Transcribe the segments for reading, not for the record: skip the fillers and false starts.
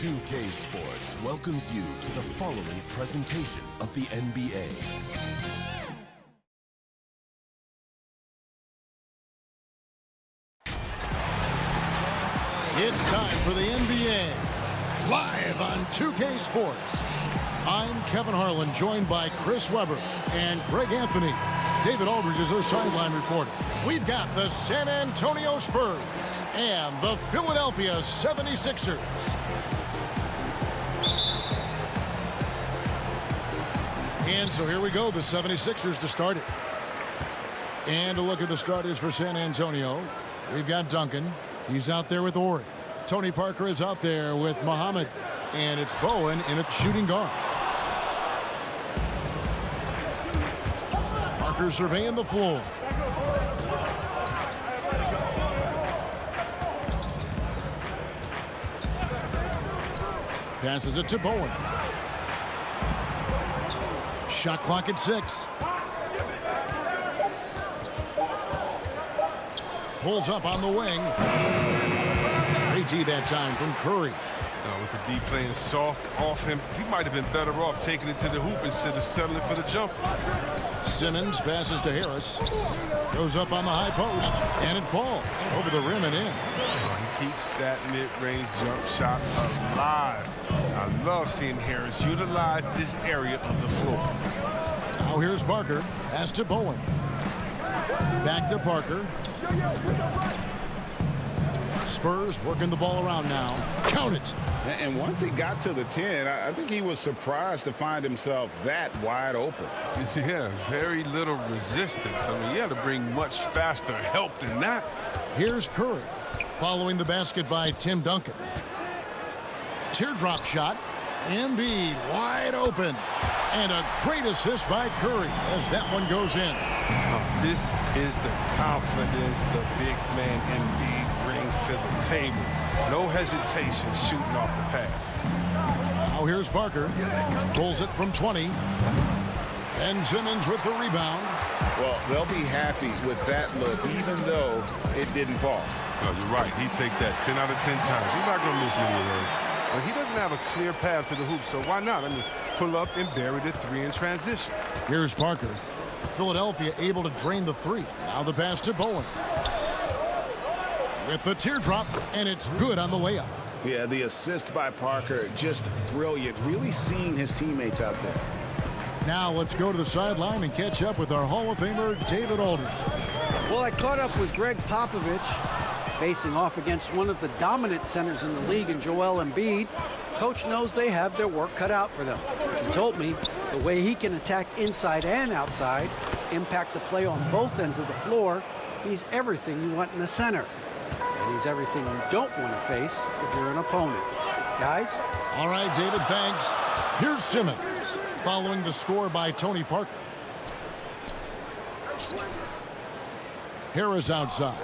2K Sports welcomes you to the following presentation of the NBA. It's time for the NBA, live on 2K Sports. I'm Kevin Harlan, joined by Chris Webber and Greg Anthony. David Aldridge is our sideline reporter. We've got the San Antonio Spurs and the Philadelphia 76ers. And so here we go, the 76ers to start it. And a look at the starters for San Antonio. We've got Duncan. He's out there with Ori. Tony Parker is out there with Muhammad. And it's Bowen in a shooting guard. Parker surveying the floor. Passes it to Bowen. Shot clock at 6. Pulls up on the wing. Great D that time from Curry. With the D playing soft off him, he might have been better off taking it to the hoop instead of settling for the jumper. Simmons passes to Harris. Goes up on the high post, and it falls over the rim and in. He keeps that mid-range jump shot alive. I love seeing Harris utilize this area of the floor. Now here's Parker. Pass to Bowen. Back to Parker. Spurs working the ball around now. Count it. And once he got to the 10, I think he was surprised to find himself that wide open. Yeah, very little resistance. I mean, you had to bring much faster help than that. Here's Curry. Following the basket by Tim Duncan. Teardrop shot. Embiid wide open. And a great assist by Curry as that one goes in. This is the confidence the big man Embiid brings to the table. No hesitation shooting off the pass. Now here's Parker. Pulls it from 20. And Simmons with the rebound. Well, they'll be happy with that look, even though it didn't fall. No, you're right. He take that 10 out of 10 times. He's not going to miss many of those. But he doesn't have a clear path to the hoop, so why not? I mean, pull up and bury the 3 in transition. Here's Parker. Philadelphia able to drain the 3. Now the pass to Bowen. With the teardrop, and it's good on the layup. Yeah, the assist by Parker, just brilliant. Really seeing his teammates out there. Now let's go to the sideline and catch up with our Hall of Famer, David Aldridge. Well, I caught up with Greg Popovich, facing off against one of the dominant centers in the league in Joel Embiid. Coach knows they have their work cut out for them. He told me the way he can attack inside and outside, impact the play on both ends of the floor, he's everything you want in the center. And he's everything you don't want to face if you're an opponent. Guys? All right, David, thanks. Here's Simmons, following the score by Tony Parker. Harris outside.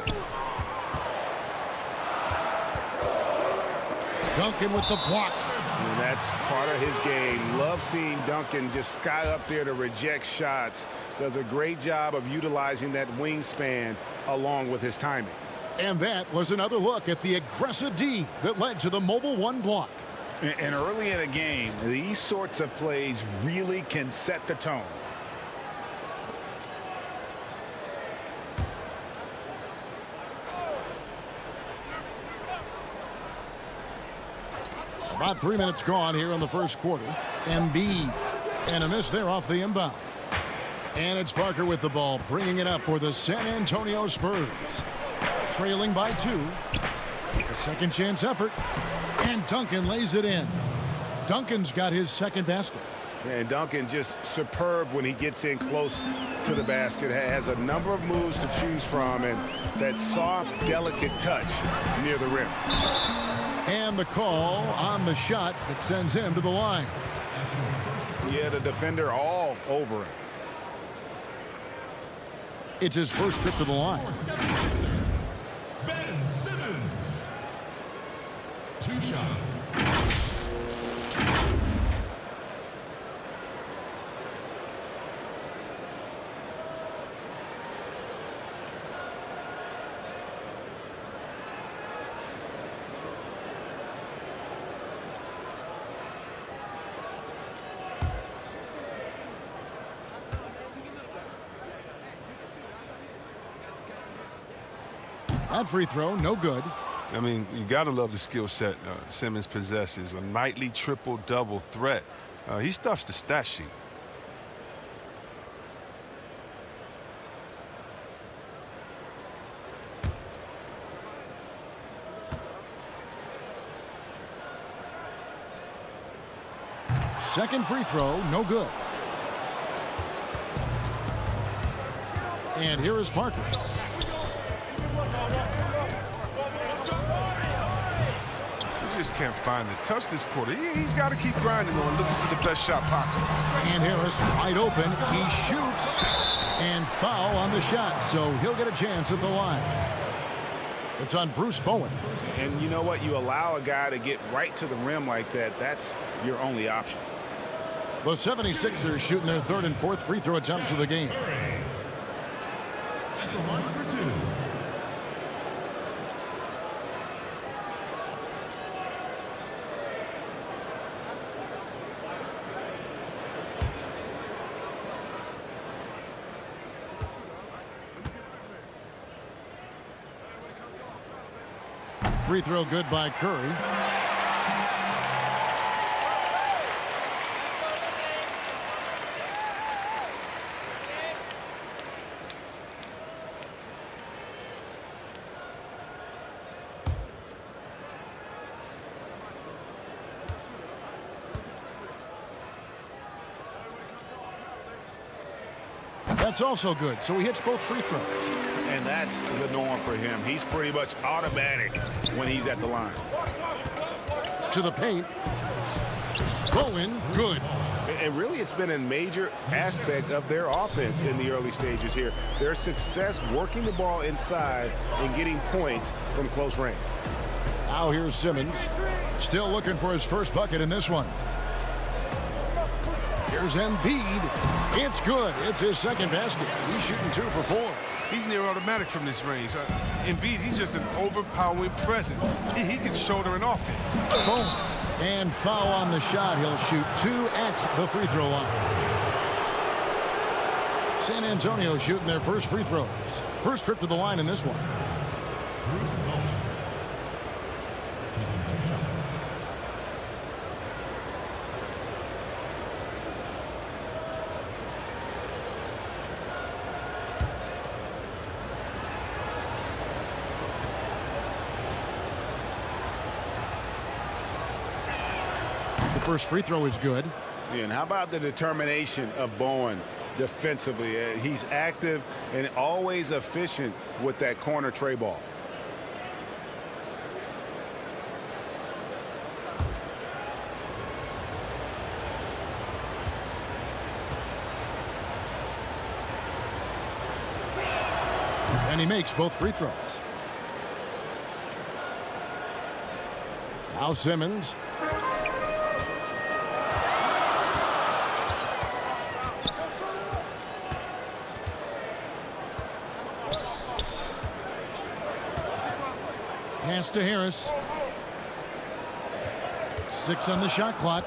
Duncan with the block. And that's part of his game. Love seeing Duncan just sky up there to reject shots. Does a great job of utilizing that wingspan along with his timing. And that was another look at the aggressive D that led to the mobile 1 block. And early in a game, these sorts of plays really can set the tone. About 3 minutes gone here in the first quarter. Embiid, and a miss there off the inbound. And it's Parker with the ball, bringing it up for the San Antonio Spurs. Trailing by 2. A second chance effort. And Duncan lays it in. Duncan's got his second basket. And Duncan just superb when he gets in close to the basket. Has a number of moves to choose from, and that soft, delicate touch near the rim. And the call on the shot that sends him to the line. Yeah, the defender all over him. It's his first trip to the line. Ben Simmons. 2 shots. That free throw, no good. I mean, you got to love the skill set Simmons possesses. A nightly triple-double threat. He stuffs the stat sheet. Second free throw, no good. And here is Parker. He just can't find the touch this quarter. He's got to keep grinding on, looking for the best shot possible. And Harris wide open. He shoots. And foul on the shot, so he'll get a chance at the line. It's on Bruce Bowen. And you know what? You allow a guy to get right to the rim like that. That's your only option. The 76ers shooting their third and fourth free throw attempts of the game. At the line for 2. Free throw good by Curry. That's also good, so he hits both free throws. And that's the norm for him. He's pretty much automatic when he's at the line. To the paint. Bowen, good. And really, it's been a major aspect of their offense in the early stages here. Their success working the ball inside and getting points from close range. Now here's Simmons. Still looking for his first bucket in this one. Here's Embiid. It's good. It's his second basket. He's shooting 2 for 4. He's near automatic from this range. Embiid, he's just an overpowering presence. He can shoulder an offense. Boom. And foul on the shot. He'll shoot 2 at the free throw line. San Antonio shooting their first free throws. First trip to the line in this one. Bruce Bowen. Taking 2 shots. The first free throw is good. Yeah, and how about the determination of Bowen defensively? He's active and always efficient with that corner tray ball. And he makes both free throws. Now Simmons. Pass to Harris. 6 on the shot clock.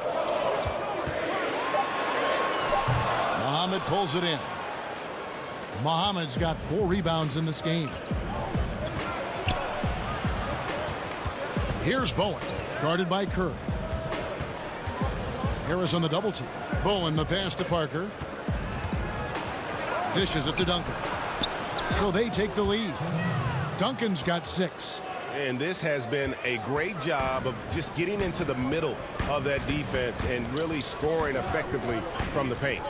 Muhammad pulls it in. Muhammad's got 4 rebounds in this game. Here's Bowen, guarded by Curry. Harris on the double team. Bowen the pass to Parker. Dishes it to Duncan. So they take the lead. Duncan's got 6. And this has been a great job of just getting into the middle of that defense and really scoring effectively from the paint.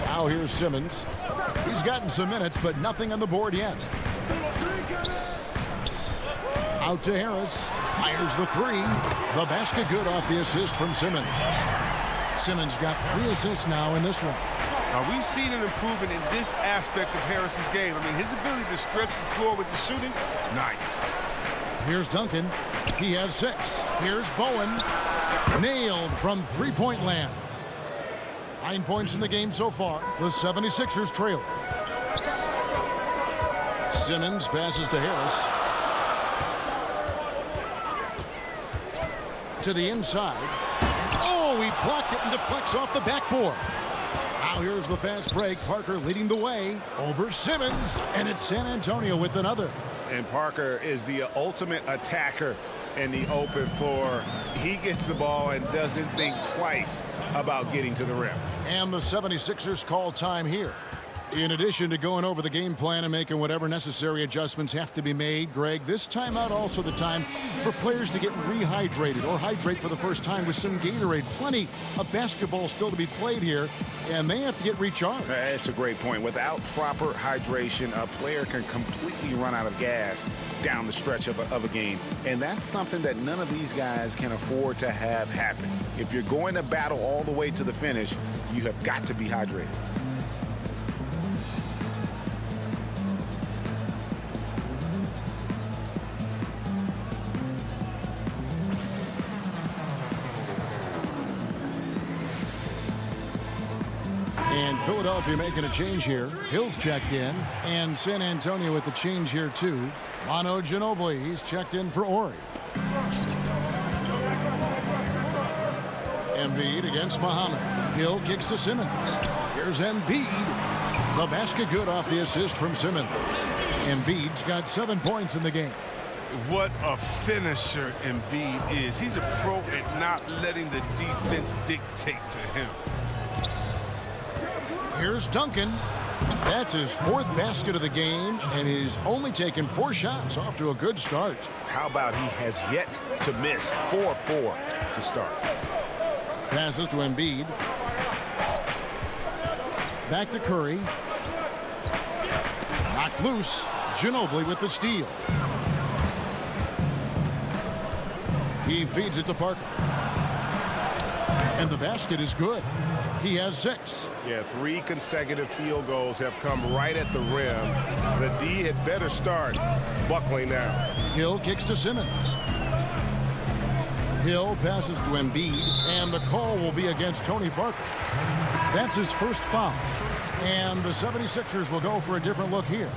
Now here's Simmons. He's gotten some minutes, but nothing on the board yet. Out to Harris. Fires the 3. The basket good off the assist from Simmons. Simmons got 3 assists now in this one. Now, we've seen an improvement in this aspect of Harris's game. I mean, his ability to stretch the floor with the shooting, nice. Here's Duncan. He has 6. Here's Bowen. Nailed from three-point land. 9 points in the game so far. The 76ers trail. Simmons passes to Harris. To the inside. Oh, he blocked it and deflects off the backboard. Now here's the fast break. Parker leading the way over Simmons. And it's San Antonio with another. And Parker is the ultimate attacker in the open floor. He gets the ball and doesn't think twice about getting to the rim. And the 76ers call time here. In addition to going over the game plan and making whatever necessary adjustments have to be made, Greg, this timeout also the time for players to get rehydrated or hydrate for the first time with some Gatorade. Plenty of basketball still to be played here, and they have to get recharged. That's a great point. Without proper hydration, a player can completely run out of gas down the stretch of a game. And that's something that none of these guys can afford to have happen. If you're going to battle all the way to the finish, you have got to be hydrated. And Philadelphia making a change here. Hill's checked in. And San Antonio with the change here, too. Manu Ginobili, he's checked in for Ori. Embiid against Muhammad. Hill kicks to Simmons. Here's Embiid. The basket good off the assist from Simmons. Embiid's got 7 points in the game. What a finisher Embiid is. He's a pro at not letting the defense dictate to him. Here's Duncan. That's his 4th basket of the game, and he's only taken 4 shots. Off to a good start. How about he has yet to miss 4-4 to start. Passes to Embiid. Back to Curry. Knocked loose. Ginobili with the steal. He feeds it to Parker. And the basket is good. He has 6. Yeah, 3 consecutive field goals have come right at the rim. The D had better start buckling now. Hill kicks to Simmons. Hill passes to Embiid, and the call will be against Tony Parker. That's his first foul. And the 76ers will go for a different look here.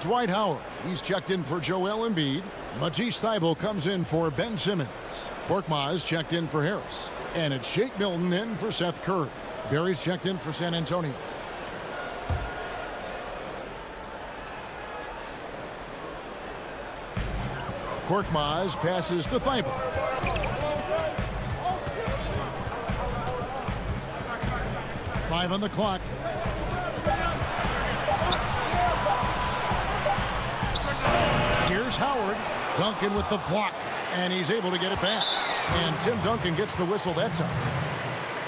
Dwight Howard, he's checked in for Joel Embiid. Matisse Thybulle comes in for Ben Simmons. Korkmaz checked in for Harris. And it's Shake Milton in for Seth Curry. Barry's checked in for San Antonio. Korkmaz passes to Thybulle. Five on the clock. Here's Howard. Duncan with the block, and he's able to get it back. And Tim Duncan gets the whistle that time.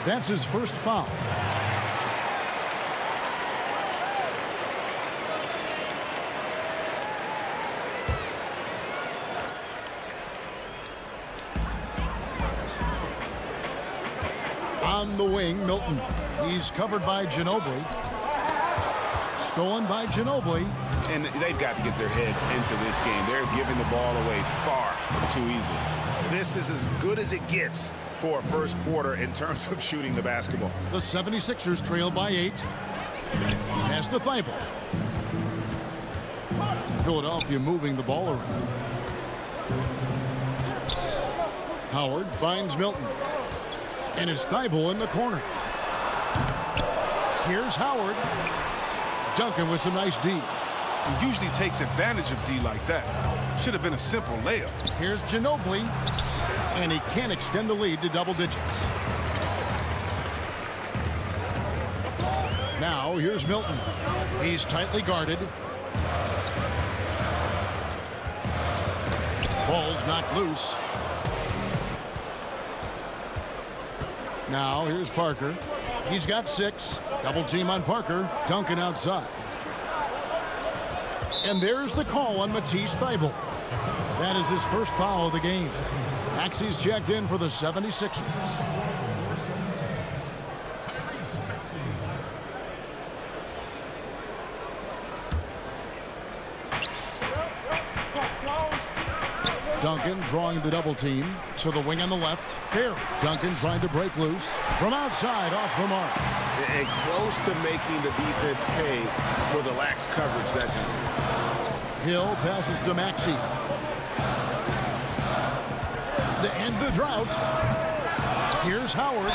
That's his first foul. On the wing, Milton. He's covered by Ginobili. Stolen by Ginobili. And they've got to get their heads into this game. They're giving the ball away far too easily. This is as good as it gets for a first quarter in terms of shooting the basketball. The 76ers trail by 8. Pass to Thybulle. Philadelphia moving the ball around. Howard finds Milton. And it's Thybulle in the corner. Here's Howard. Duncan with some nice D. He usually takes advantage of D like that. Should have been a simple layup. Here's Ginobili. And he can extend the lead to double digits. Now here's Milton. He's tightly guarded. Ball's knocked loose. Now here's Parker. He's got 6. Double team on Parker. Duncan outside. And there's the call on Matisse Thybulle. That is his first foul of the game. Maxey's checked in for the 76ers. Duncan drawing the double team to the wing on the left. Here, Duncan trying to break loose from outside off the mark. And close to making the defense pay for the lax coverage that time. Hill passes to Maxey. To end the drought. Here's Howard.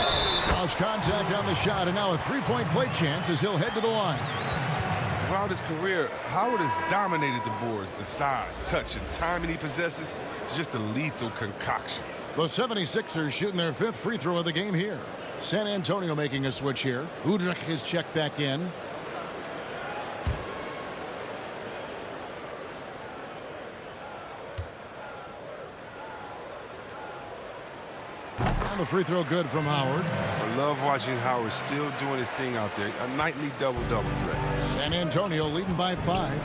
Draws contact on the shot, and now a three-point play chance as he'll head to the line. Throughout his career, Howard has dominated the boards. The size, touch, and timing he possesses is just a lethal concoction. The 76ers shooting their 5th free throw of the game here. San Antonio making a switch here. Udrich is checked back in. And the free throw good from Howard. I love watching Howard still doing his thing out there. A nightly double-double threat. San Antonio leading by 5.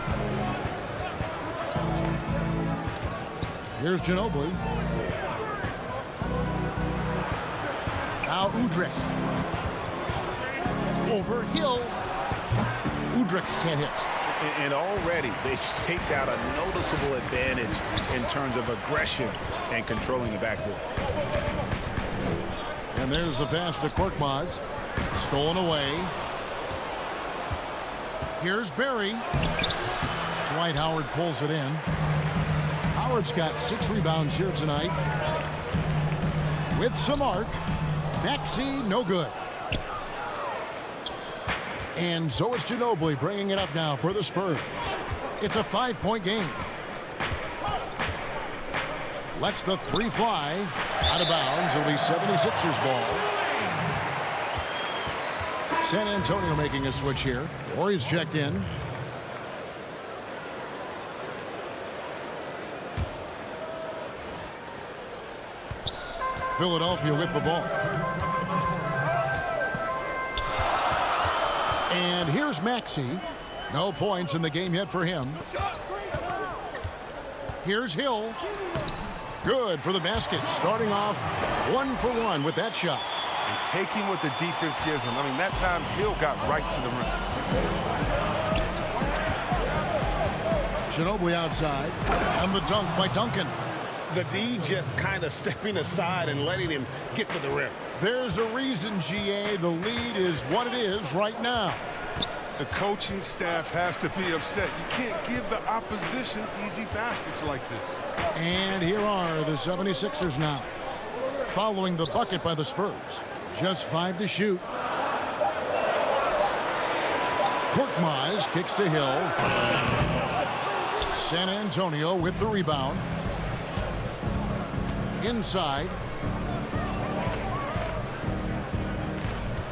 Here's Ginobili. Now Udrich. Over Hill. Udrich can't hit. And already they've staked out a noticeable advantage in terms of aggression and controlling the backboard. And there's the pass to Korkmaz. Stolen away. Here's Barry. Dwight Howard pulls it in. Howard's got 6 rebounds here tonight. With some arc. Maxey, no good. And so it's Ginobili bringing it up now for the Spurs. It's a 5-point game. Lets the 3 fly. Out of bounds. It'll be 76ers ball. San Antonio making a switch here. Horry's checked in. Philadelphia with the ball. And here's Maxey. No points in the game yet for him. Here's Hill. Good for the basket. Starting off 1 for 1 with that shot. And taking what the defense gives him. I mean, that time Hill got right to the rim. Ginobili outside. And the dunk by Duncan. The D just kind of stepping aside and letting him get to the rim. There's a reason, GA. The lead is what it is right now. The coaching staff has to be upset. You can't give the opposition easy baskets like this. And here are the 76ers now. Following the bucket by the Spurs. Just 5 to shoot. Korkmaz kicks to Hill. San Antonio with the rebound. Inside.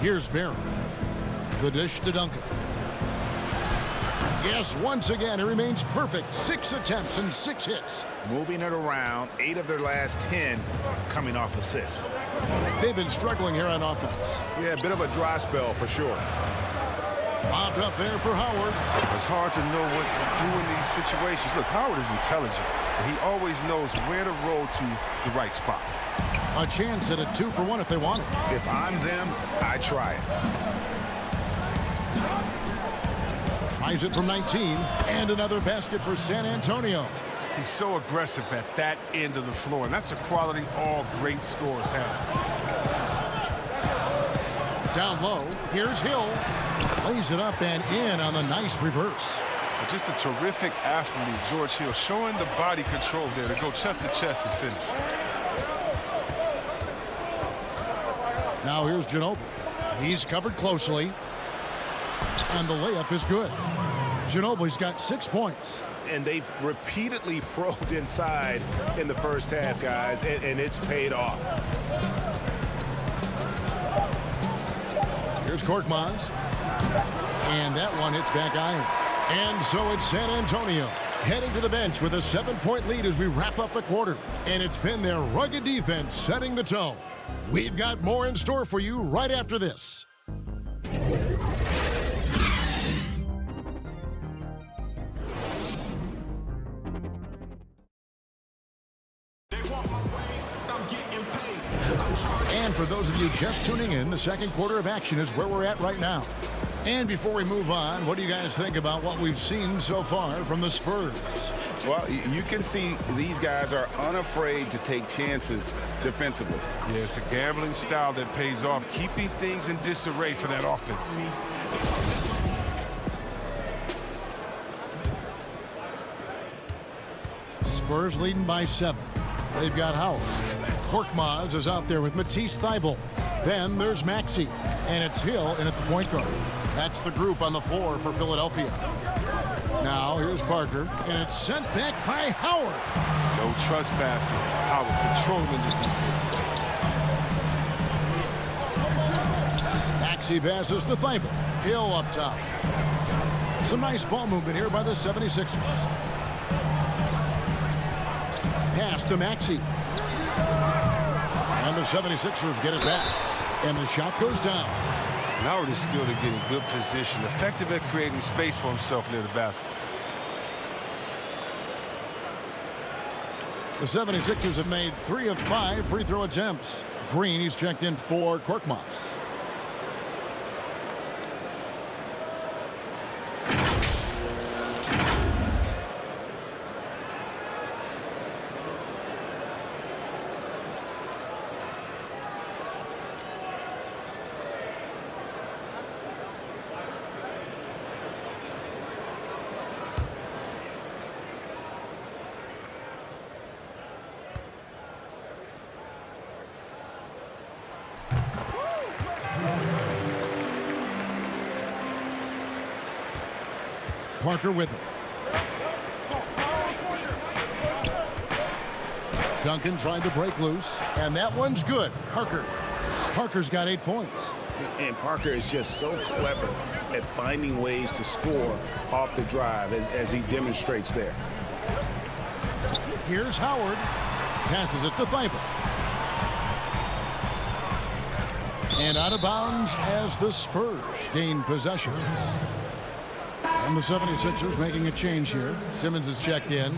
Here's Barry. The dish to Duncan. Yes, once again, it remains perfect. 6 attempts and 6 hits. Moving it around, 8 of their last 10 coming off assists. They've been struggling here on offense. Yeah, a bit of a dry spell for sure. Bobbed up there for Howard. It's hard to know what to do in these situations. Look, Howard is intelligent. And he always knows where to roll to the right spot. A chance at a 2 for 1 if they want it. If I'm them, I try it. Tries it from 19. And another basket for San Antonio. He's so aggressive at that end of the floor. And that's a quality all great scorers have. Down low. Here's Hill. Lays it up and in on the nice reverse. Just a terrific athlete, George Hill, showing the body control there to go chest to chest and finish. Now here's Ginobili. He's covered closely. And the layup is good. Ginobili's got 6 points. And they've repeatedly probed inside in the first half, guys, and it's paid off. Here's Korkmaz. And that one hits back iron. And so it's San Antonio heading to the bench with a 7-point lead as we wrap up the quarter. And it's been their rugged defense setting the tone. We've got more in store for you right after this. And for those of you just tuning in, the second quarter of action is where we're at right now. And before we move on, what do you guys think about what we've seen so far from the Spurs? Well, you can see these guys are unafraid to take chances defensively. Yeah, it's a gambling style that pays off, keeping things in disarray for that offense. Spurs leading by 7. They've got Howard. Korkmaz is out there with Matisse Thybulle. Then there's Maxey. And it's Hill in at the point guard. That's the group on the floor for Philadelphia. Now here's Parker, and it's sent back by Howard. No trespassing. Howard controlling the defense. Maxey passes to Thibault. Hill up top. Some nice ball movement here by the 76ers. Pass to Maxey. And the 76ers get it back. And the shot goes down. Howard is skilled at getting good position, effective at creating space for himself near the basket. The 76ers have made 3 of 5 free throw attempts. Green, he's checked in for Korkmaz. Parker with it. Duncan trying to break loose, and that one's good. Parker's got 8 points. And Parker is just so clever at finding ways to score off the drive as he demonstrates there. Here's Howard. Passes it to Thibault. And out of bounds as the Spurs gain possession. And the 76ers making a change here. Simmons is checked in.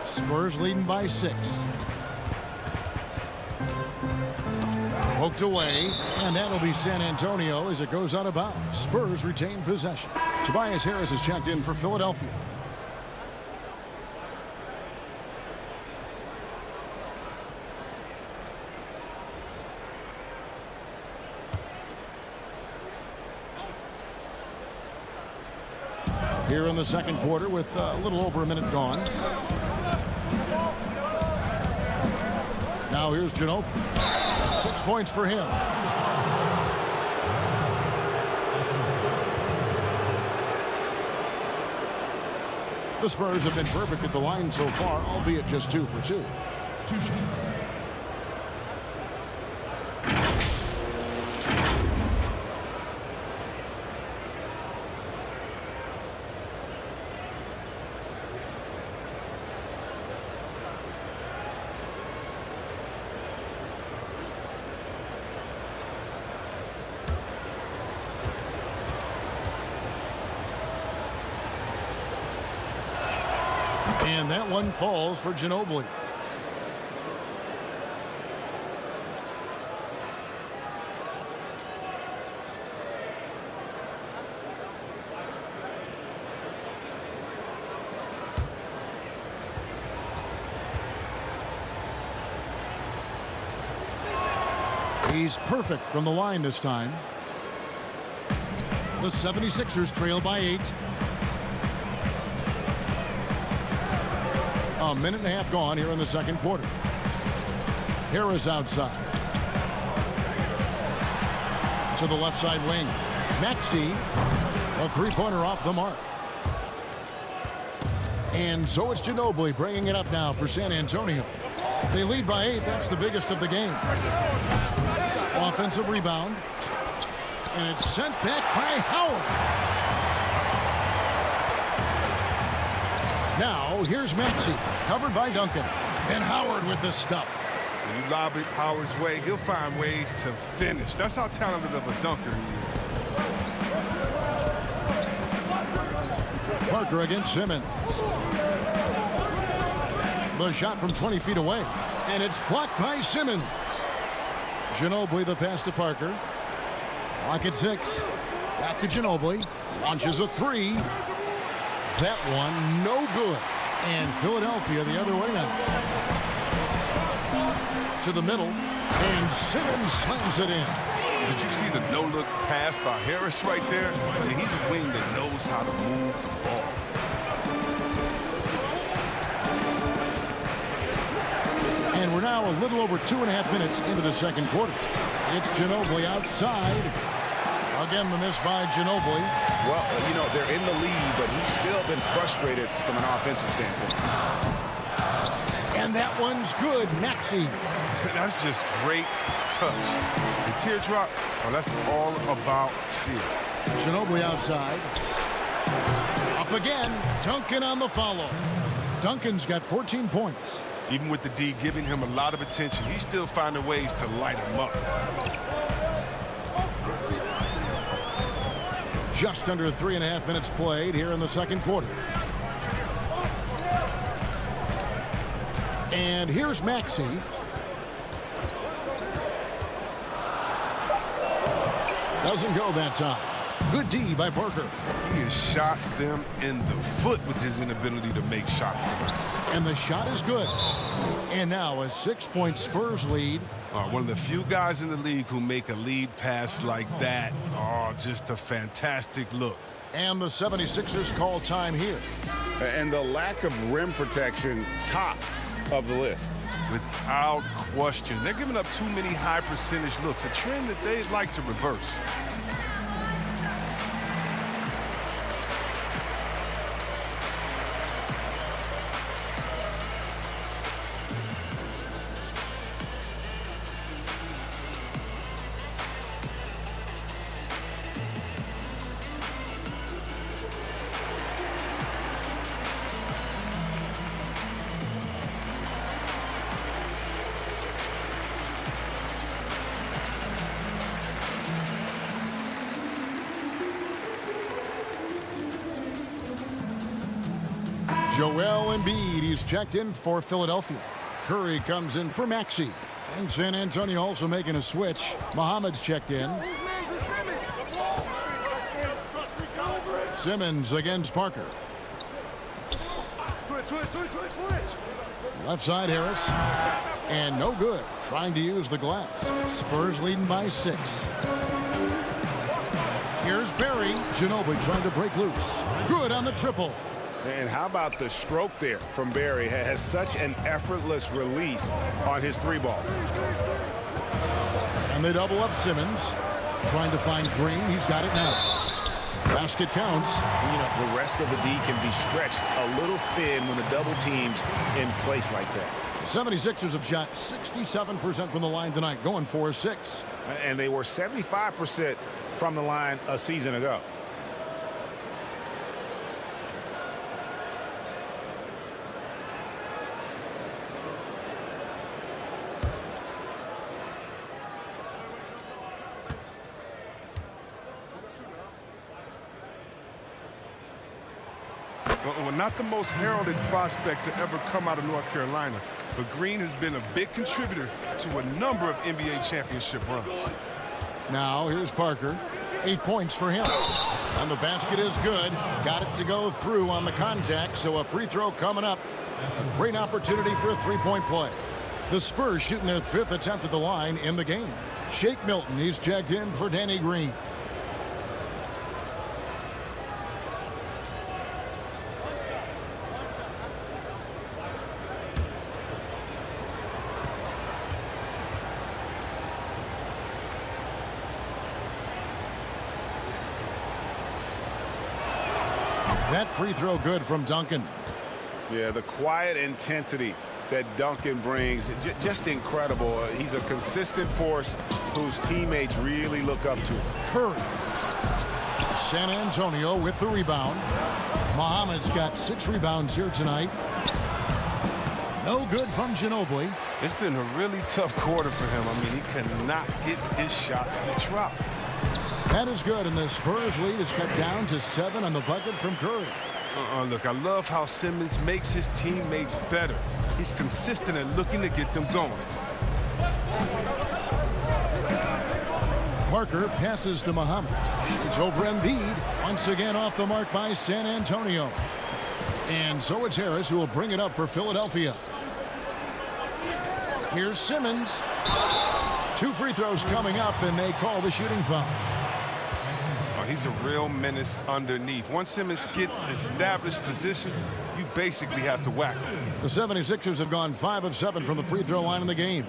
Spurs leading by 6. Poked away, and that'll be San Antonio as it goes out of bounds. Spurs retain possession. Tobias Harris is checked in for Philadelphia. Here in the second quarter with a little over a minute gone. Now here's Ginobili. 6 points for him. The Spurs have been perfect at the line so far, albeit just 2 for 2. And that one falls for Ginobili. He's perfect from the line this time. The 76ers trail by 8. A minute and a half gone here in the second quarter. Harris outside. To the left side wing. Maxey, a three-pointer off the mark. And so it's Ginobili bringing it up now for San Antonio. They lead by 8. That's the biggest of the game. Offensive rebound. And it's sent back by Howard. Now, here's Maxey, covered by Duncan. And Howard with the stuff. When you lob it Howard's way, he'll find ways to finish. That's how talented of a dunker he is. Parker against Simmons. The shot from 20 feet away. And it's blocked by Simmons. Ginobili the pass to Parker. Clock at 6. Back to Ginobili. Launches a 3. That one no good. And Philadelphia the other way now. To the middle. And Simmons slams it in. Did you see the no-look pass by Harris right there? He's a wing that knows how to move the ball. And we're now a little over 2.5 minutes into the second quarter. It's Ginobili outside. Again, the miss by Ginobili. Well, you know, they're in the lead, but he's still been frustrated from an offensive standpoint. And that one's good. Maxey. That's just great touch. The teardrop, oh, that's all about feel. Ginobili outside. Up again. Duncan on the follow. Duncan's got 14 points. Even with the D giving him a lot of attention, he's still finding ways to light him up. Just under 3.5 minutes played here in the second quarter. And here's Maxey. Doesn't go that time. Good D by Parker. He has shot them in the foot with his inability to make shots tonight. And the shot is good. And now a 6-point Spurs lead. One of the few guys in the league who make a lead pass like that. Oh, just a fantastic look. And the 76ers call time here. And the lack of rim protection, top of the list. Without question. They're giving up too many high percentage looks, a trend that they'd like to reverse. Joel Embiid, he's checked in for Philadelphia. Curry comes in for Maxey. And San Antonio also making a switch. Muhammad's checked in. Simmons against Parker. Left side Harris. And no good. Trying to use the glass. Spurs leading by 6. Here's Barry. Ginobili trying to break loose. Good on the triple. And how about the stroke there from Barry? Has such an effortless release on his 3-ball. And they double up Simmons. Trying to find Green. He's got it now. Basket counts. You know, the rest of the D can be stretched a little thin when the double team's in place like that. The 76ers have shot 67% from the line tonight, going 4-6. And they were 75% from the line a season ago. Well, not the most heralded prospect to ever come out of North Carolina, but Green has been a big contributor to a number of NBA championship runs. Now here's Parker. 8 points for him. And the basket is good. Got it to go through on the contact, so a free throw coming up. A great opportunity for a 3-point play. The Spurs shooting their 5th attempt at the line in the game. Shake Milton, he's checked in for Danny Green. That free throw good from Duncan. Yeah, the quiet intensity that Duncan brings, just incredible. He's a consistent force whose teammates really look up to. Curry. San Antonio with the rebound. Muhammad's got 6 rebounds here tonight. No good from Ginobili. It's been a really tough quarter for him. I mean, he cannot get his shots to drop. That is good, and the Spurs lead is cut down to 7 on the bucket from Curry. Look, I love how Simmons makes his teammates better. He's consistent and looking to get them going. Parker passes to Muhammad. Shoots over Embiid. Once again off the mark by San Antonio. And so it's Harris who will bring it up for Philadelphia. Here's Simmons. 2 free throws coming up, and they call the shooting foul. He's a real menace underneath. Once Simmons gets established position, you basically have to whack him. The 76ers have gone 5 of 7 from the free throw line in the game.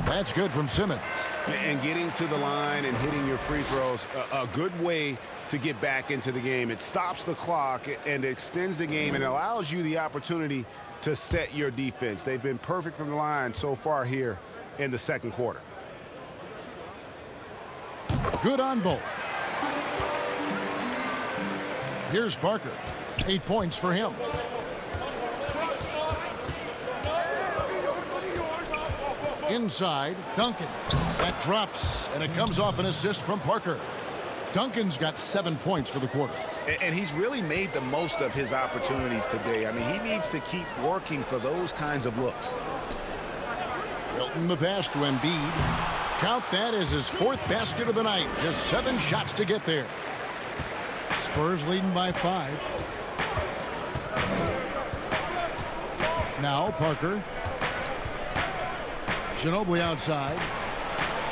That's good from Simmons. And getting to the line and hitting your free throws, a good way to get back into the game. It stops the clock and extends the game and allows you the opportunity to set your defense. They've been perfect from the line so far here in the second quarter. Good on both. Here's Parker. 8 points for him. Inside, Duncan. That drops, and it comes off an assist from Parker. Duncan's got 7 points for the quarter. And he's really made the most of his opportunities today. I mean, he needs to keep working for those kinds of looks. Milton the pass to Embiid. Count that as his 4th basket of the night. Just 7 shots to get there. Spurs leading by 5. Now Parker. Ginobili outside.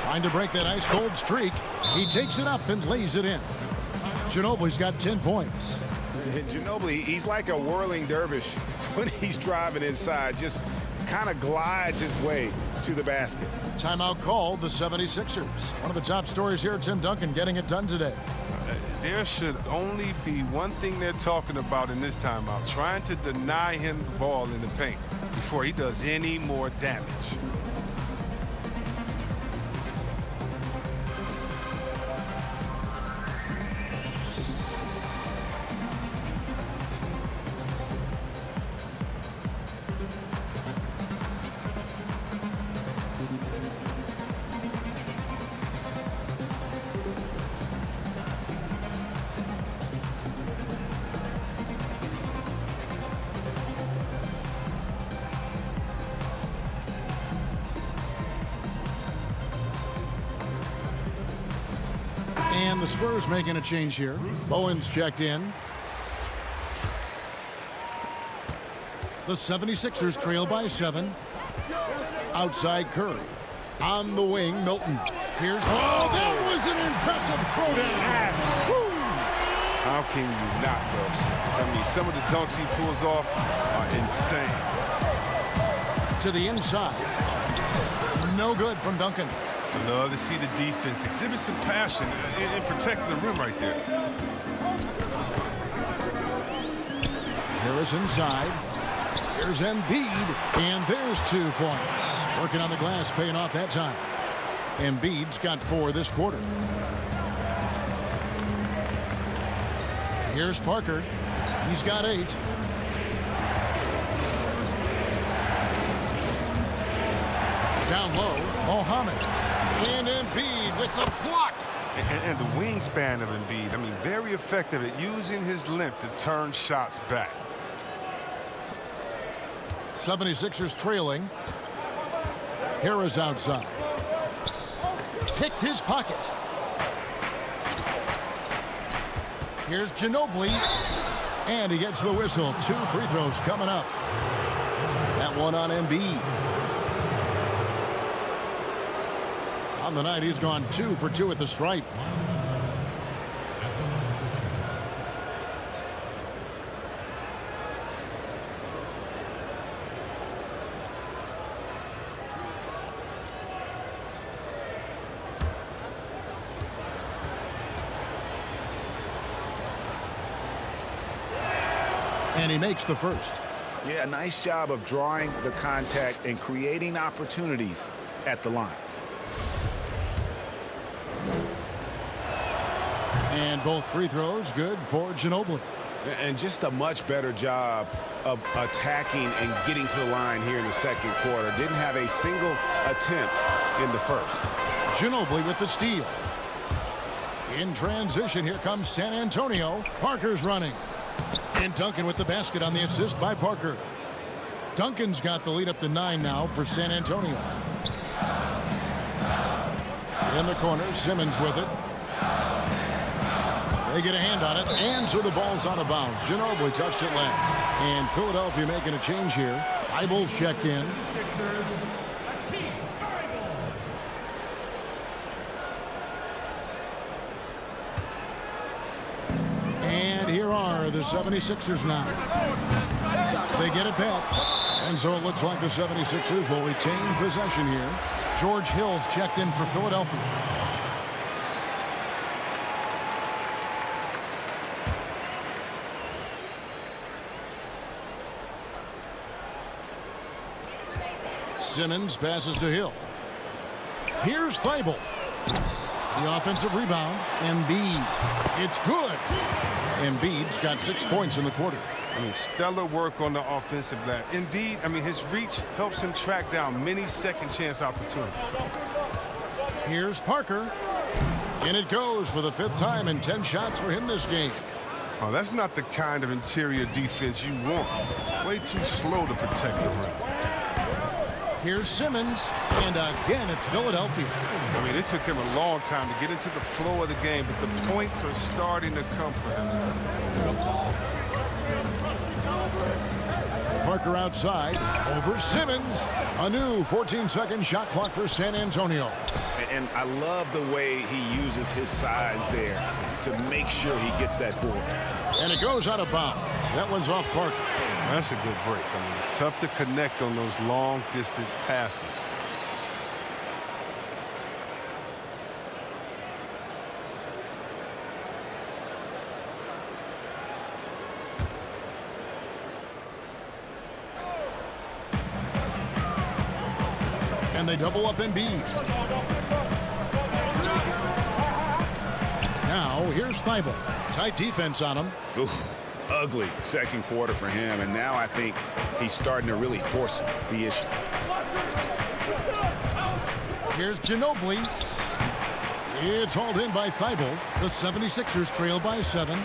Trying to break that ice-cold streak. He takes it up and lays it in. Ginobili's got 10 points. Ginobili, he's like a whirling dervish when he's driving inside. Just kind of glides his way to the basket. Timeout called the 76ers. One of the top stories here, Tim Duncan getting it done today. There should only be one thing they're talking about in this timeout, trying to deny him the ball in the paint before he does any more damage. And the Spurs making a change here. Bowen's checked in. The 76ers trail by 7. Outside Curry. On the wing, Milton. Here's... Oh, that was an impressive throw down. How can you not go upset? I mean, some of the dunks he pulls off are insane. To the inside. No good from Duncan. Love to see the defense exhibit some passion in protecting the rim right there. Harris inside. Here's Embiid. And there's 2 points. Working on the glass, paying off that time. Embiid's got 4 this quarter. Here's Parker. He's got 8. Down low, Mohammed. And Embiid with the block. And the wingspan of Embiid, I mean, very effective at using his length to turn shots back. 76ers trailing. Harris outside. Picked his pocket. Here's Ginobili. And he gets the whistle. 2 free throws coming up. That one on Embiid. On the night, he's gone 2 for 2 at the stripe. And he makes the first. Yeah, nice job of drawing the contact and creating opportunities at the line. And both free throws good for Ginobili. And just a much better job of attacking and getting to the line here in the second quarter. Didn't have a single attempt in the first. Ginobili with the steal. In transition, here comes San Antonio. Parker's running. And Duncan with the basket on the assist by Parker. Duncan's got the lead up to 9 now for San Antonio. In the corner, Simmons with it. They get a hand on it, and so the ball's out of bounds. Ginobili touched it last. And Philadelphia making a change here. Eibel's checked in. And here are the 76ers now. They get it back. And so it looks like the 76ers will retain possession here. George Hill's checked in for Philadelphia. Simmons passes to Hill. Here's Thibault. The offensive rebound. Embiid. It's good. Embiid's got 6 points in the quarter. I mean, stellar work on the offensive glass. Embiid, I mean, his reach helps him track down many second chance opportunities. Here's Parker. And it goes for the 5th time in 10 shots for him this game. Oh, that's not the kind of interior defense you want. Way too slow to protect the rim. Here's Simmons, and again it's Philadelphia. I mean, it took him a long time to get into the flow of the game, but the points are starting to come for him. Parker outside, over Simmons. A new 14-second shot clock for San Antonio. And I love the way he uses his size there to make sure he gets that board. And it goes out of bounds. That one's off Parker. That's a good break. I mean, it's tough to connect on those long-distance passes. And they double up Embiid. Now, here's Thibault. Tight defense on him. Oof, ugly second quarter for him, and now I think he's starting to really force the issue. Here's Ginobili. It's hauled in by Thibault. The 76ers trail by 7.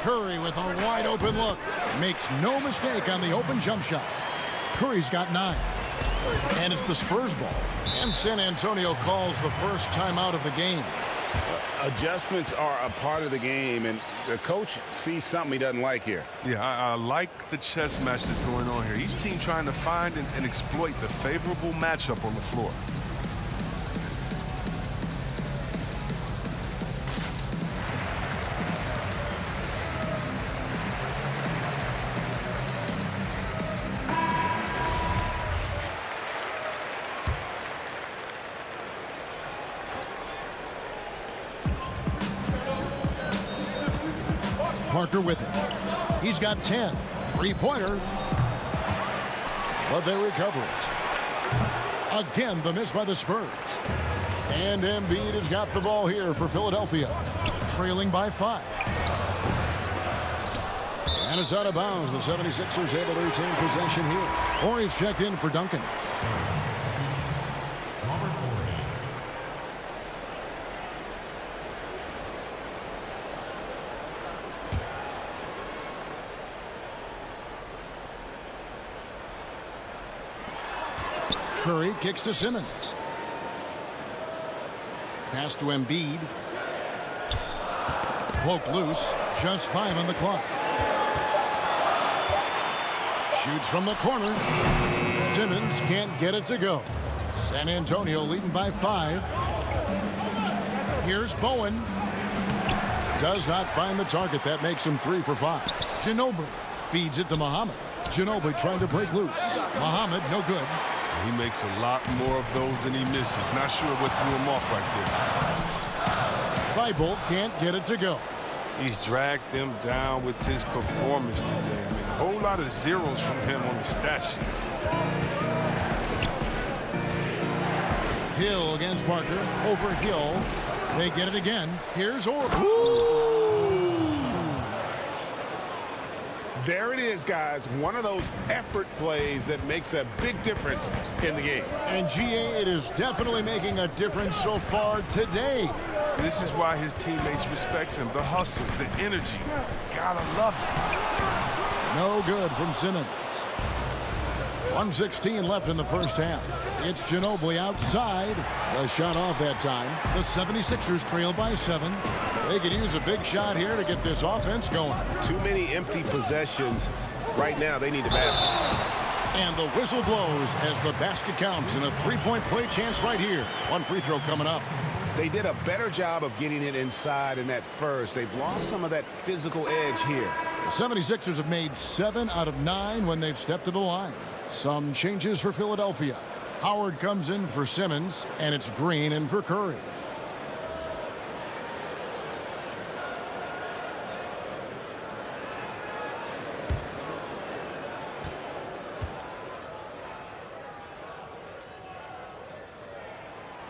Curry with a wide open look. Makes no mistake on the open jump shot. Curry's got 9. And it's the Spurs ball. And San Antonio calls the first timeout of the game. Adjustments are a part of the game, and the coach sees something he doesn't like here. Yeah, I like the chess match that's going on here. Each team trying to find and exploit the favorable matchup on the floor. Parker with it. He's got 10. Three-pointer. But they recover it. Again, the miss by the Spurs. And Embiid has got the ball here for Philadelphia. Trailing by 5. And it's out of bounds. The 76ers able to retain possession here. Horry's checked in for Duncan. Curry kicks to Simmons. Pass to Embiid. Poked loose. Just 5 on the clock. Shoots from the corner. Simmons can't get it to go. San Antonio leading by 5. Here's Bowen. Does not find the target. That makes him 3 for 5. Ginobili feeds it to Muhammad. Ginobili trying to break loose. Muhammad, no good. He makes a lot more of those than he misses. Not sure what threw him off right there. Thibault can't get it to go. He's dragged them down with his performance today. I mean, a whole lot of zeros from him on the stat sheet. Hill against Parker. Over Hill. They get it again. Here's Orr. There it is, guys. One of those effort plays that makes a big difference in the game. And GA, it is definitely making a difference so far today. This is why his teammates respect him. The hustle, the energy. Gotta love it. No good from Simmons. 1:16 left in the first half. It's Ginobili outside. The shot off that time. The 76ers trail by 7. They could use a big shot here to get this offense going. Too many empty possessions. Right now, they need the basket. And the whistle blows as the basket counts in a 3-point play chance right here. One free throw coming up. They did a better job of getting it inside in that first. They've lost some of that physical edge here. The 76ers have made 7 out of 9 when they've stepped to the line. Some changes for Philadelphia. Howard comes in for Simmons, and it's Green in for Curry.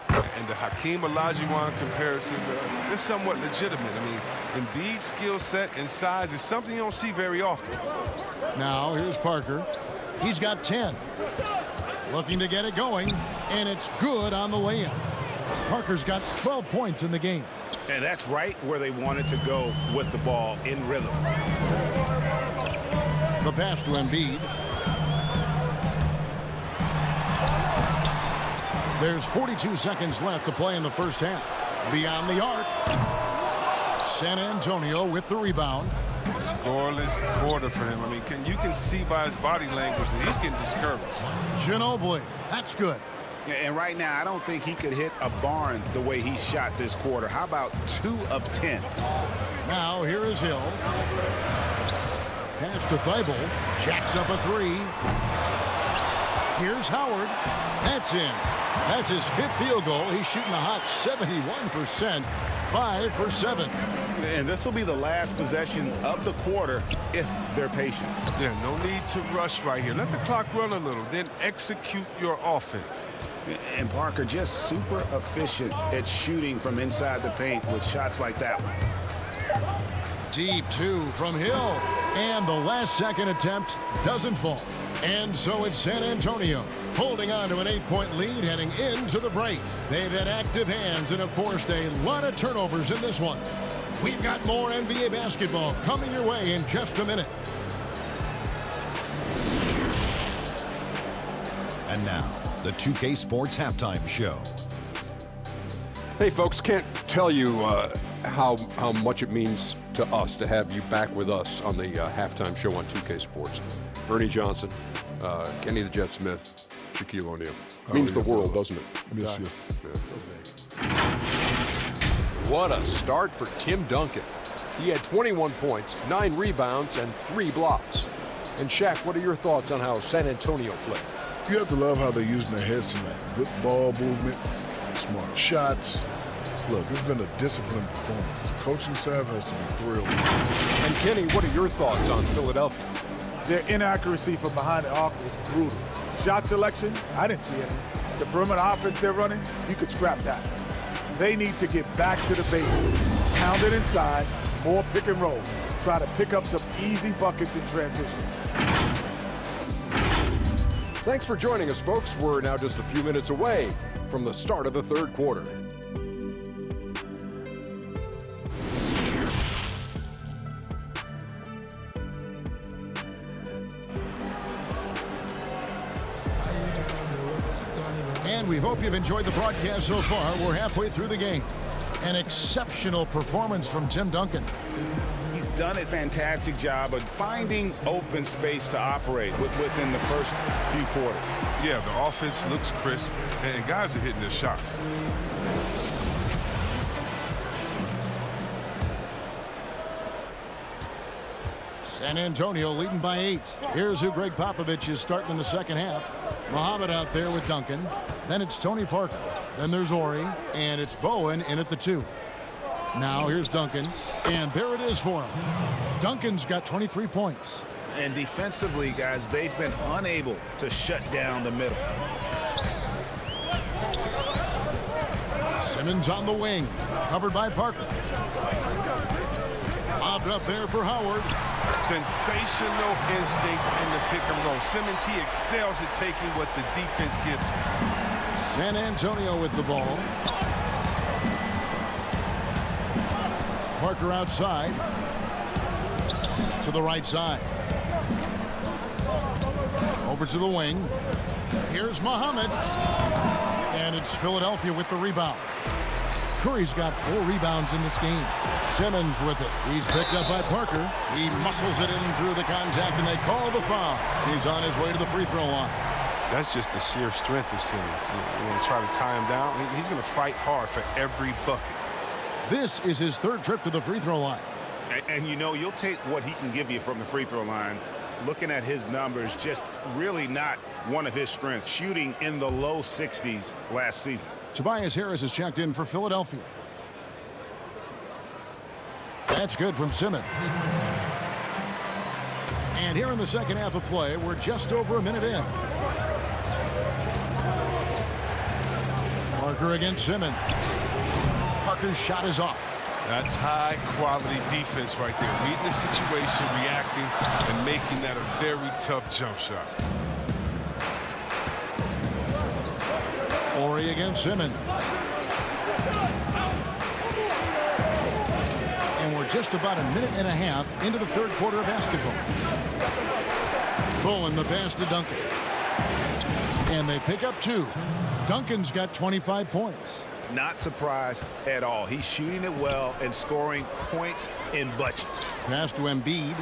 And the Hakeem Olajuwon comparisons they're somewhat legitimate. I mean, Embiid's skill set and size is something you don't see very often. Now here's Parker. He's got 10. Looking to get it going, and it's good on the layup. Parker's got 12 points in the game. And that's right where they wanted to go with the ball, in rhythm. The pass to Embiid. There's 42 seconds left to play in the first half. Beyond the arc. San Antonio with the rebound. Scoreless quarter for him. I mean, you can see by his body language that he's getting discouraged. Ginobili, that's good. And right now, I don't think he could hit a barn the way he shot this quarter. How about 2 of 10? Now here is Hill. Pass to Thibault. Jacks up a 3. Here's Howard. That's in. That's his 5th field goal. He's shooting a hot 71%. 5 for 7. And this will be the last possession of the quarter if they're patient. Yeah, no need to rush right here. Let the clock run a little, then execute your offense. And Parker just super efficient at shooting from inside the paint with shots like that one. Deep 2 from Hill. And the last second attempt doesn't fall. And so it's San Antonio holding on to an 8-point lead heading into the break. They've had active hands and have forced a lot of turnovers in this one. We've got more NBA basketball coming your way in just a minute. And now, the 2K Sports Halftime Show. Hey, folks, can't tell you how much it means to us to have you back with us on the halftime show on 2K Sports. Ernie Johnson, Kenny the Jet Smith, Shaquille O'Neal. Means the world, doesn't it? Miss you. What a start for Tim Duncan. He had 21 points, 9 rebounds, and 3 blocks. And Shaq, what are your thoughts on how San Antonio played? You have to love how they're using their heads tonight. Good ball movement, smart shots. Look, it's been a disciplined performance. The coaching staff has to be thrilled. And Kenny, what are your thoughts on Philadelphia? Their inaccuracy from behind the arc was brutal. Shot selection, I didn't see any. The perimeter offense they're running, you could scrap that. They need to get back to the basics. Pound it inside, more pick and roll. Try to pick up some easy buckets in transition. Thanks for joining us, folks. We're now just a few minutes away from the start of the third quarter. And we hope you've enjoyed the broadcast so far. We're halfway through the game. An exceptional performance from Tim Duncan. He's done a fantastic job of finding open space to operate within the first few quarters. Yeah, the offense looks crisp, and guys are hitting their shots. San Antonio leading by 8. Here's who Greg Popovich is starting in the second half. Muhammad out there with Duncan. Then it's Tony Parker. Then there's Ori, and it's Bowen in at the 2. Now here's Duncan, and there it is for him. Duncan's got 23 points. And defensively, guys, they've been unable to shut down the middle. Simmons on the wing, covered by Parker. Lobbed up there for Howard. Sensational instincts in the pick and roll. Simmons, he excels at taking what the defense gives him. San Antonio with the ball. Parker outside. To the right side. Over to the wing. Here's Muhammad. And it's Philadelphia with the rebound. Curry's got 4 rebounds in this game. Simmons with it. He's picked up by Parker. He muscles it in through the contact, and they call the foul. He's on his way to the free throw line. That's just the sheer strength of Simmons. You want to try to tie him down? He's going to fight hard for every bucket. This is his 3rd trip to the free throw line. And you know, you'll take what he can give you from the free throw line. Looking at his numbers, just really not one of his strengths. Shooting in the low 60s last season. Tobias Harris is checked in for Philadelphia. That's good from Simmons. And here in the second half of play, we're just over a minute in. Parker against Simmons. Parker's shot is off. That's high-quality defense right there. Read the situation, reacting, and making that a very tough jump shot. Horry against Simmons. And we're just about a minute and a half into the third quarter of basketball. Bullen the pass to Duncan. And they pick up 2. Duncan's got 25 points. Not surprised at all. He's shooting it well and scoring points in bunches. Pass to Embiid.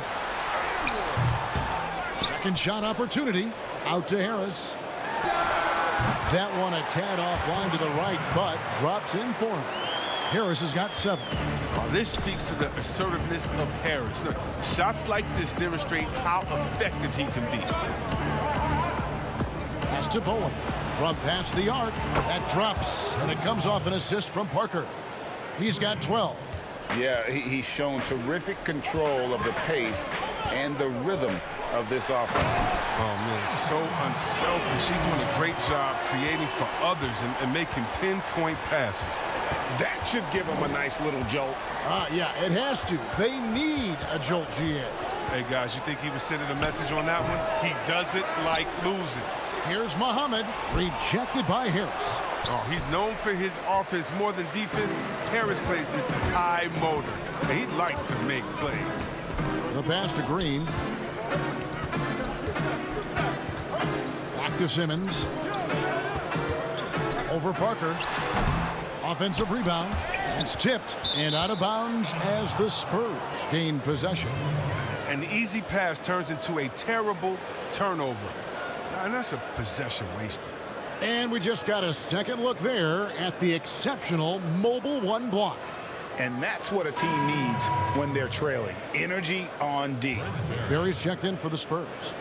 Second shot opportunity. Out to Harris. That one a tad offline to the right, but drops in for him. Harris has got 7. This speaks to the assertiveness of Harris. Look, shots like this demonstrate how effective he can be. Pass to Bowen. From past the arc, that drops, and it comes off an assist from Parker. He's got 12. Yeah, he's shown terrific control of the pace and the rhythm of this offense. Oh, man, so unselfish. He's doing a great job creating for others and making pinpoint passes. That should give him a nice little jolt. Yeah, it has to. They need a jolt, GA. Hey, guys, you think he was sending a message on that one? He doesn't like losing. Here's Muhammad, rejected by Harris. Oh, he's known for his offense more than defense. Harris plays with the high motor, and he likes to make plays. The pass to Green. Back to Simmons. Over Parker. Offensive rebound. It's tipped and out of bounds as the Spurs gain possession. An easy pass turns into a terrible turnover. And that's a possession wasted. And we just got a second look there at the exceptional mobile 1 block. And that's what a team needs when they're trailing. Energy on D. Barry's checked in for the Spurs.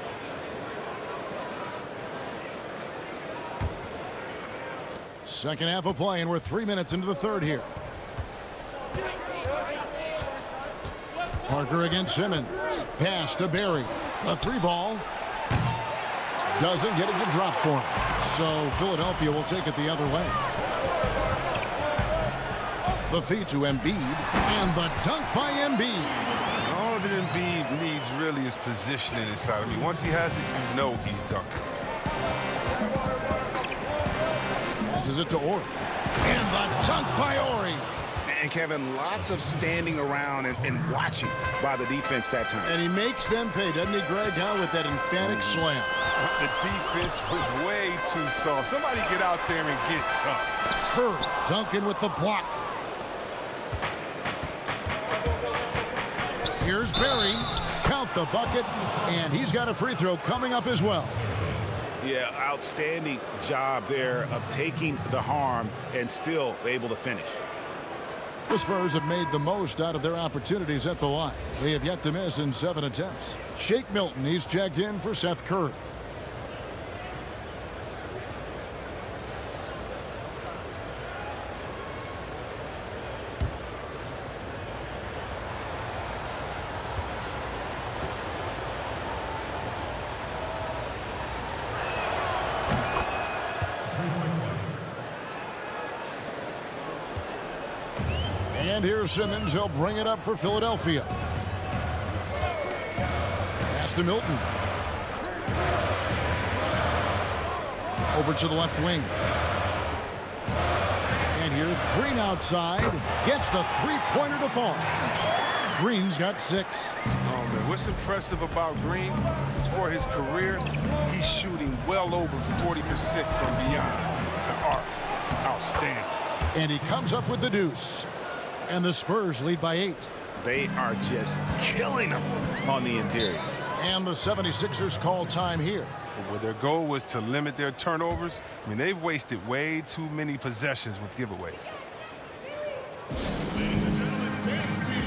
Second half of play, and we're 3 minutes into the third here. Parker against Simmons. Pass to Barry. A 3-ball. Doesn't get it to drop for him. So Philadelphia will take it the other way. The feed to Embiid. And the dunk by Embiid. All that Embiid needs really is positioning inside. I mean, once he has it, you know he's dunking. Passes it to Horry. And the dunk by Horry. And Kevin, lots of standing around and watching by the defense that time. And he makes them pay, doesn't he, Greg, huh, with that emphatic slam. The defense was way too soft. Somebody get out there and get tough. Curry, Duncan with the block. Here's Barry. Count the bucket. And he's got a free throw coming up as well. Yeah, outstanding job there of taking the harm and still able to finish. The Spurs have made the most out of their opportunities at the line. They have yet to miss in 7 attempts. Shake Milton, he's checked in for Seth Curry. And here's Simmons. He'll bring it up for Philadelphia. Pass to Milton. Over to the left wing. And here's Green outside. Gets the three-pointer to fall. Green's got 6. Oh, man. What's impressive about Green is for his career, he's shooting well over 40% from beyond the arc. Outstanding. And he comes up with the deuce. And the Spurs lead by 8. They are just killing them on the interior. And the 76ers call time here. Well, their goal was to limit their turnovers. I mean, they've wasted way too many possessions with giveaways. Ladies and gentlemen, dance team.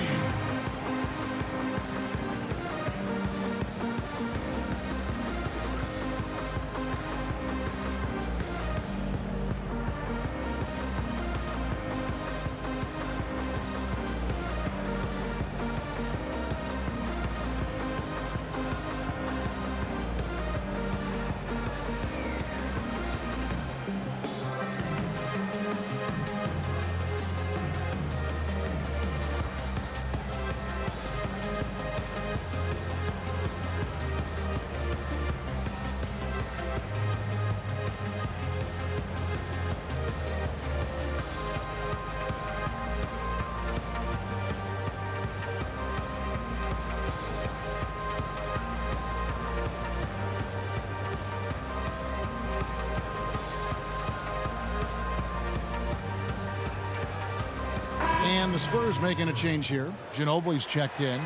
the Spurs making a change here. Ginobili's checked in.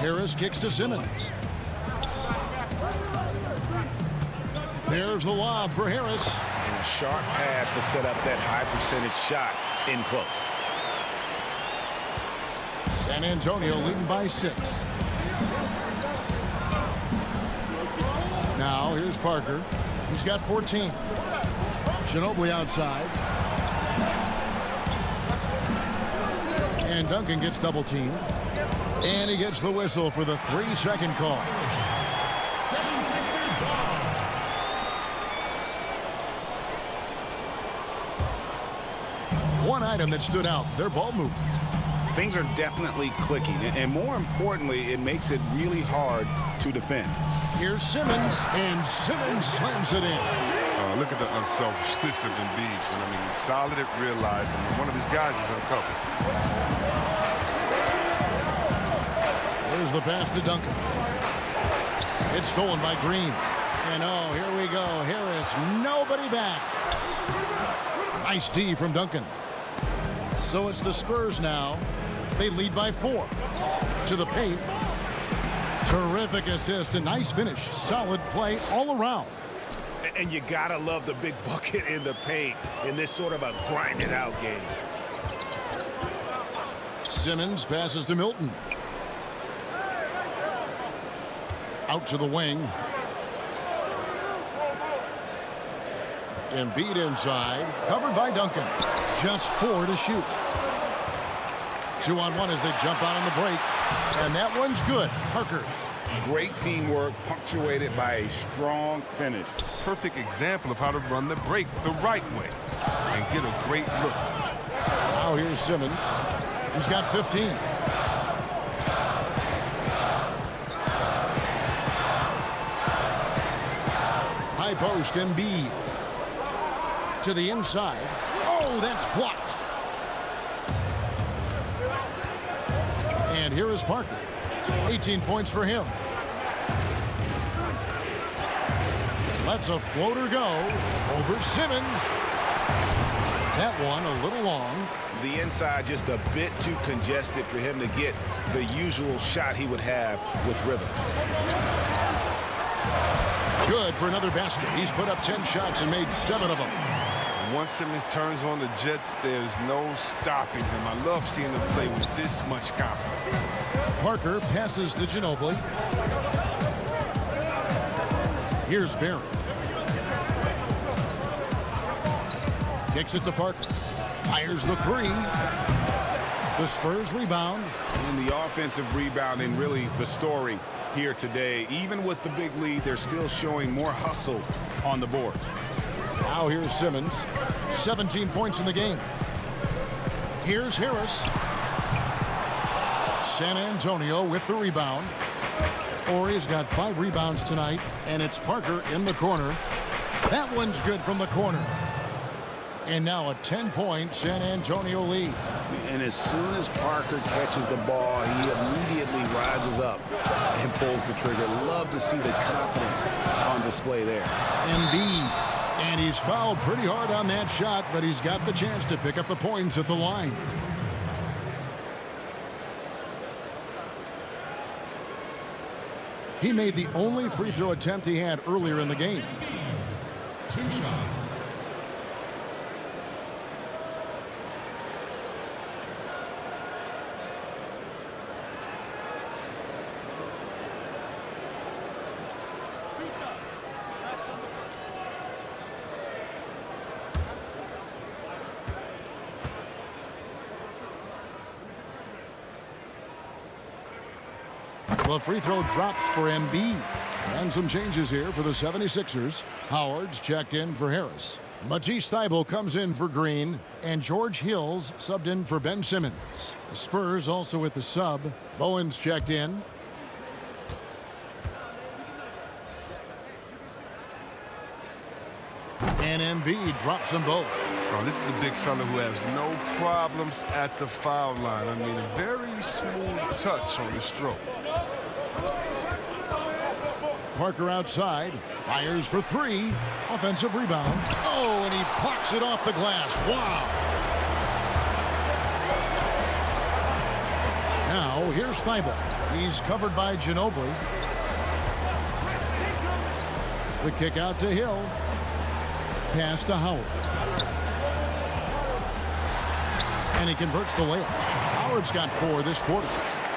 Harris kicks to Simmons. There's the lob for Harris. And a sharp pass to set up that high percentage shot in close. San Antonio leading by 6. Now here's Parker. He's got 14. Ginobili outside. And Duncan gets double teamed. And he gets the whistle for the 3-second call. One item that stood out, their ball movement. Things are definitely clicking, and more importantly, it makes it really hard to defend. Here's Simmons, and Simmons slams it in. Look at the unselfishness of Embiid. I mean, he's solid at realizing when one of his guys is uncovered. There's the pass to Duncan. It's stolen by Green. And oh, here we go. Harris, nobody back. Nice D from Duncan. So it's the Spurs now. They lead by 4. To the paint. Terrific assist, a nice finish. Solid play all around. And you gotta love the big bucket in the paint in this sort of a grinded out game. Simmons passes to Milton. Out to the wing. Embiid inside, covered by Duncan. Just 4 to shoot. 2-on-1 as they jump out on the break. And that one's good. Parker. Great teamwork punctuated by a strong finish. Perfect example of how to run the break the right way and get a great look. Now here's Simmons. He's got 15. High post, Embiid. To the inside. Oh, that's blocked. And here is Parker. 18 points for him. Lets a floater go over Simmons. That one a little long. The inside just a bit too congested for him to get the usual shot he would have with rhythm. Good for another basket. He's put up 10 shots and made 7 of them. Once Simmons turns on the Jets, there's no stopping him. I love seeing him play with this much confidence. Parker passes to Ginobili. Here's Barry. Kicks it to Parker. Fires the 3. The Spurs rebound. And the offensive rebounding really the story here today. Even with the big lead, they're still showing more hustle on the board. Now here's Simmons. 17 points in the game. Here's Harris. San Antonio with the rebound. Horry's got 5 rebounds tonight, and it's Parker in the corner. That one's good from the corner. And now a 10-point San Antonio lead. And as soon as Parker catches the ball, he immediately rises up and pulls the trigger. Love to see the confidence on display there. Embiid. And he's fouled pretty hard on that shot, but he's got the chance to pick up the points at the line. He made the only free throw attempt he had earlier in the game. 2 shots. The free throw drops for Embiid. And some changes here for the 76ers. Howard's checked in for Harris. Matisse Thybulle comes in for Green. And George Hill's subbed in for Ben Simmons. The Spurs also with the sub. Bowen's checked in. And Embiid drops them both. Oh, this is a big fella who has no problems at the foul line. I mean, a very smooth touch on the stroke. Parker outside, Fires for three. Offensive rebound. Oh, and he blocks it off the glass. Wow. Now, here's Thibault. He's covered by Ginobili. The kick out to Hill. Pass to Howard. And he converts the layup. Howard's got 4 this quarter.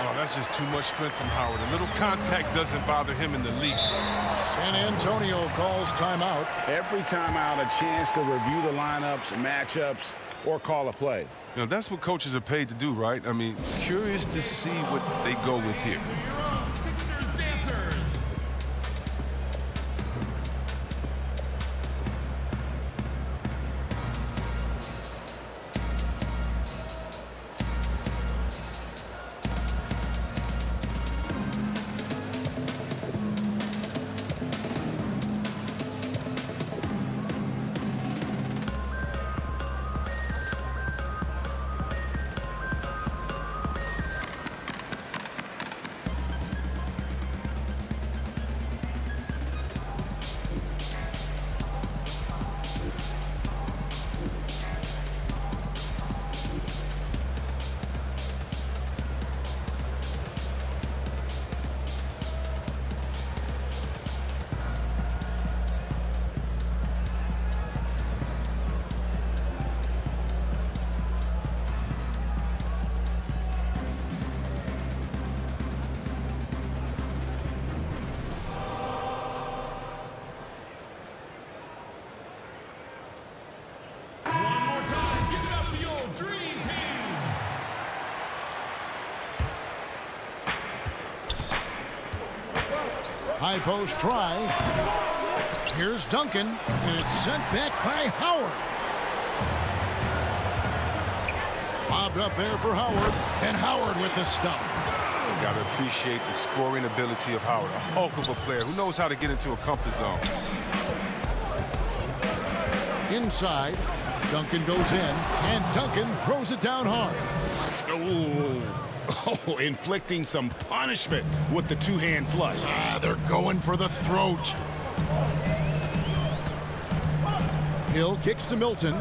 Oh, that's just too much strength from Howard. A little contact doesn't bother him in the least. San Antonio calls timeout. Every timeout, a chance to review the lineups, matchups, or call a play. You know, that's what coaches are paid to do, right? I mean, curious to see what they go with here. High post try. Here's Duncan, and it's sent back by Howard. Bobbed up there for Howard, and Howard with the stuff. You got to appreciate the scoring ability of Howard. A hulk of a player who knows how to get into a comfort zone. Inside, Duncan goes in, and Duncan throws it down hard. Oh, inflicting some punishment with the two-hand flush. They're going for the throat. Hill kicks to Milton.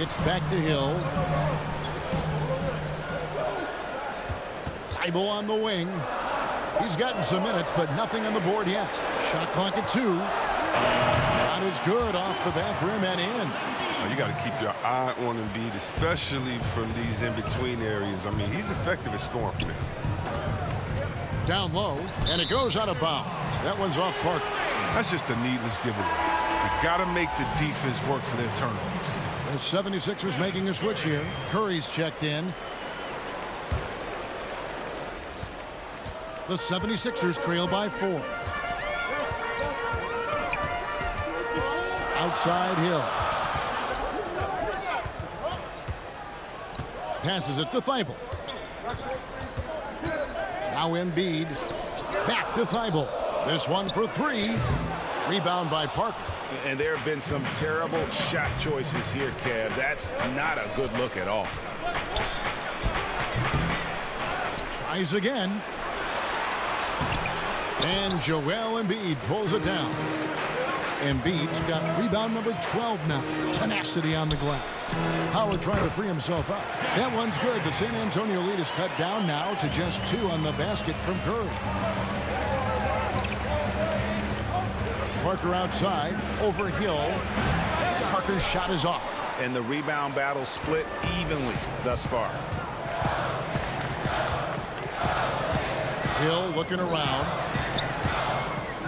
It's back to Hill. Thibault on the wing. He's gotten some minutes, but nothing on the board yet. Shot clock at 2. Shot is good off the back rim and in. You got to keep your eye on Embiid, especially from these in-between areas. I mean, he's effective at scoring from there. Down low, and it goes out of bounds. That one's off Parker. That's just a needless giveaway. You got to make the defense work for their turnovers. The 76ers making a switch here. Curry's checked in. The 76ers trail by 4. Outside Hill. Passes it to Thibault. Now Embiid. Back to Thibault. This one for 3. Rebound by Parker. And there have been some terrible shot choices here, Kev. That's not a good look at all. Tries again. And Joel Embiid pulls it down. Embiid's got rebound number 12 now. Tenacity on the glass. Howard trying to free himself up. That one's good. The San Antonio lead is cut down now to just 2 on the basket from Curry. Parker outside, over Hill. Parker's shot is off. And the rebound battle split evenly thus far. Hill looking around.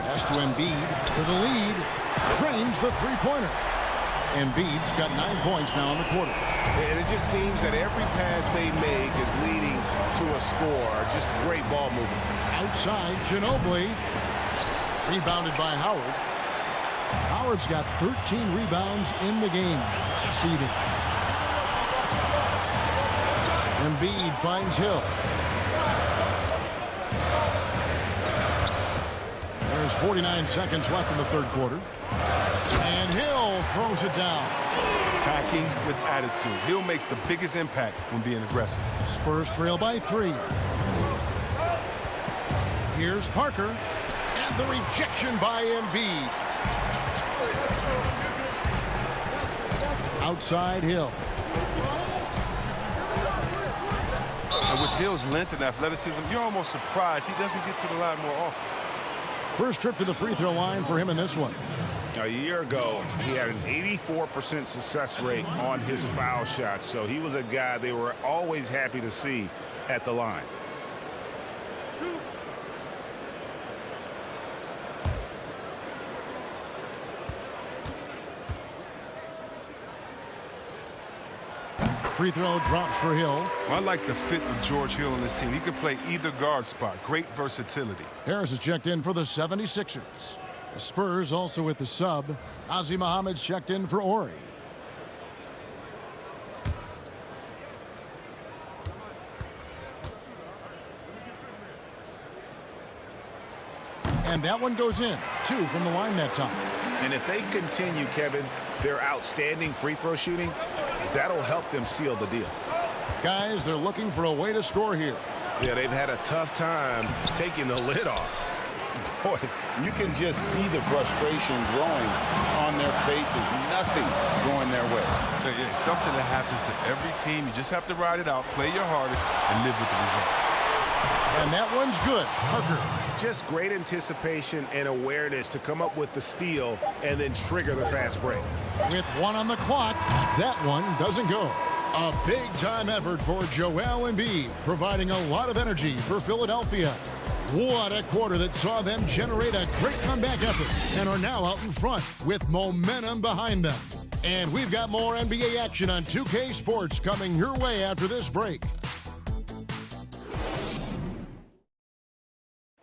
Pass to Embiid for the lead. Drains the three-pointer. Embiid's got 9 points now in the quarter. And it just seems that every pass they make is leading to a score. Just great ball movement. Outside, Ginobili. Rebounded by Howard. Howard's got 13 rebounds in the game. Seeding. Embiid finds Hill. There's 49 seconds left in the third quarter. And Hill throws it down. Attacking with attitude. Hill makes the biggest impact when being aggressive. Spurs trail by 3. Here's Parker. And the rejection by Embiid. Outside Hill. And with Hill's length and athleticism, you're almost surprised he doesn't get to the line more often. First trip to the free throw line for him in this one. A year ago, he had an 84% success rate on his foul shots, so he was a guy they were always happy to see at the line. Free throw drops for Hill. I like the fit with George Hill on this team. He can play either guard spot. Great versatility. Harris is checked in for the 76ers. The Spurs also with the sub. Ozzy Muhammad's checked in for Ori. And that one goes in. 2 from the line that time. And if they continue, Kevin, their outstanding free throw shooting, that'll help them seal the deal. Guys, they're looking for a way to score here. Yeah, they've had a tough time taking the lid off. Boy, you can just see the frustration growing on their faces. Nothing going their way. Yeah, something that happens to every team. You just have to ride it out, play your hardest, and live with the results. And that one's good. Parker. Just great anticipation and awareness to come up with the steal and then trigger the fast break. With 1 on the clock, that one doesn't go. A big-time effort for Joel Embiid, providing a lot of energy for Philadelphia. What a quarter that saw them generate a great comeback effort and are now out in front with momentum behind them. And we've got more NBA action on 2K Sports coming your way after this break.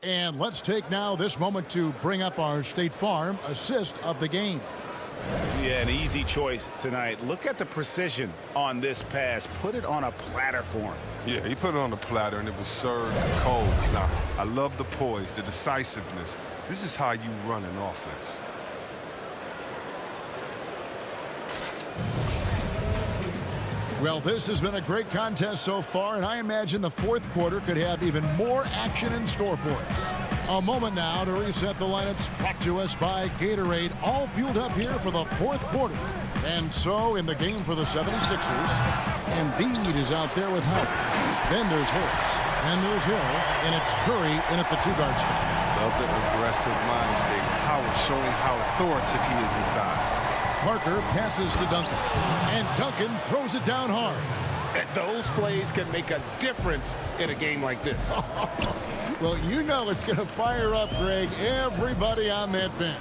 And let's take now this moment to bring up our State Farm assist of the game. Yeah, an easy choice tonight. Look at the precision on this pass. Put it on a platter for him. Yeah, he put it on the platter, and it was served cold. Now, I love the poise, the decisiveness. This is how you run an offense. Well, this has been a great contest so far, and I imagine the fourth quarter could have even more action in store for us. A moment now to reset the lineups brought to us by Gatorade, all fueled up here for the fourth quarter. And so, in the game for the 76ers, Embiid is out there with Howard. Then there's Harris. And there's Hill, and it's Curry in at the 2-guard spot. Love the aggressive mind state. Howard showing how authoritative he is inside. Parker passes to Duncan, and Duncan throws it down hard. And those plays can make a difference in a game like this. Well, you know it's going to fire up, Greg, everybody on that bench.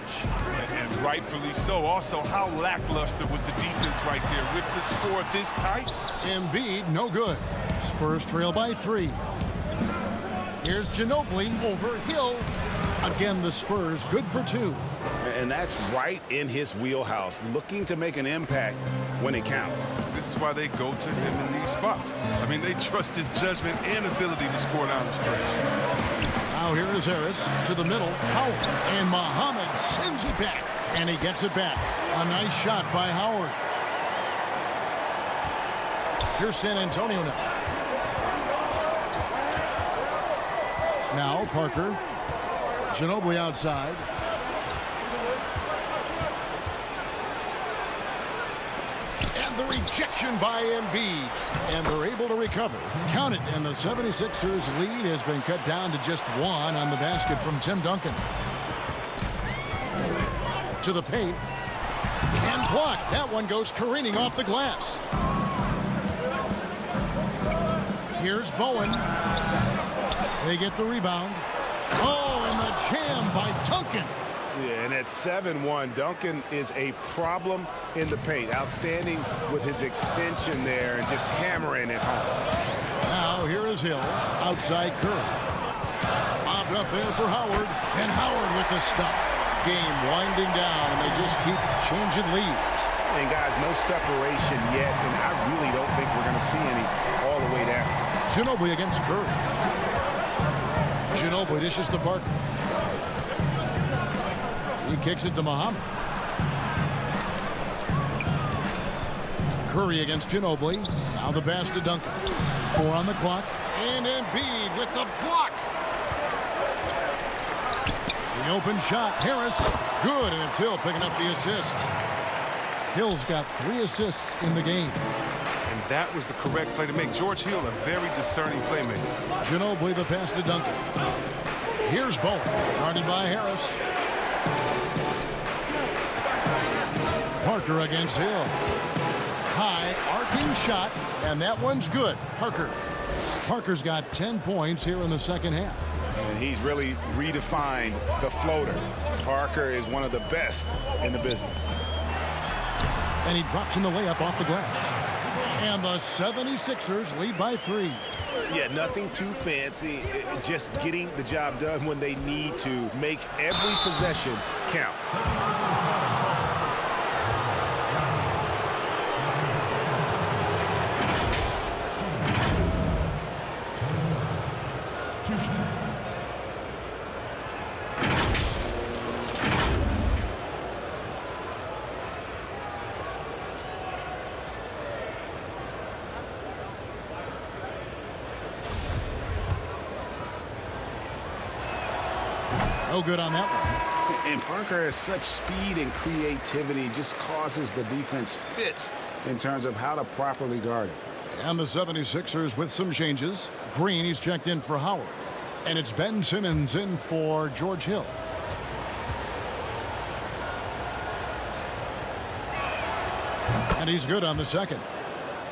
And rightfully so. Also, how lackluster was the defense right there with the score this tight? Embiid, no good. Spurs trail by 3. Here's Ginobili over Hill. Again, the Spurs good for 2. And that's right in his wheelhouse, looking to make an impact when it counts. This is why they go to him in these spots. I mean, they trust his judgment and ability to score down the stretch. Now here is Harris to the middle. Howard. And Muhammad sends it back. And he gets it back. A nice shot by Howard. Here's San Antonio now. Now Parker. Ginobili outside. The rejection by Embiid, and they're able to recover. Count it, and the 76ers lead has been cut down to just 1 on the basket from Tim Duncan. To the paint, and blocked. That one goes careening off the glass. Here's Bowen. They get the rebound. Oh, and the jam by Duncan. Yeah, and at 7-1, Duncan is a problem in the paint. Outstanding with his extension there and just hammering it home. Now here is Hill. Outside Curry. Bobbed up there for Howard. And Howard with the stuff. Game winding down, and they just keep changing leads. And guys, no separation yet, and I really don't think we're going to see any all the way down. Ginobili against Curry. Ginobili dishes to Parker. He kicks it to Muhammad. Curry against Ginobili. Now the pass to Duncan. 4 on the clock. And Embiid with the block. The open shot, Harris, good, and it's Hill picking up the assist. Hill's got 3 assists in the game. And that was the correct play to make. George Hill, a very discerning playmaker. Ginobili the pass to Duncan. Here's Bowen, guarded by Harris. Parker against Hill. High, arcing shot, and that one's good. Parker's got 10 points here in the second half. And he's really redefined the floater. Parker is one of the best in the business. And he drops in the layup off the glass. And the 76ers lead by 3. Yeah, nothing too fancy. Just getting the job done when they need to. Make every possession count. No good on that one. And Parker has such speed and creativity, just causes the defense fits in terms of how to properly guard it. And the 76ers with some changes. Green, he's checked in for Howard. And it's Ben Simmons in for George Hill. And he's good on the second.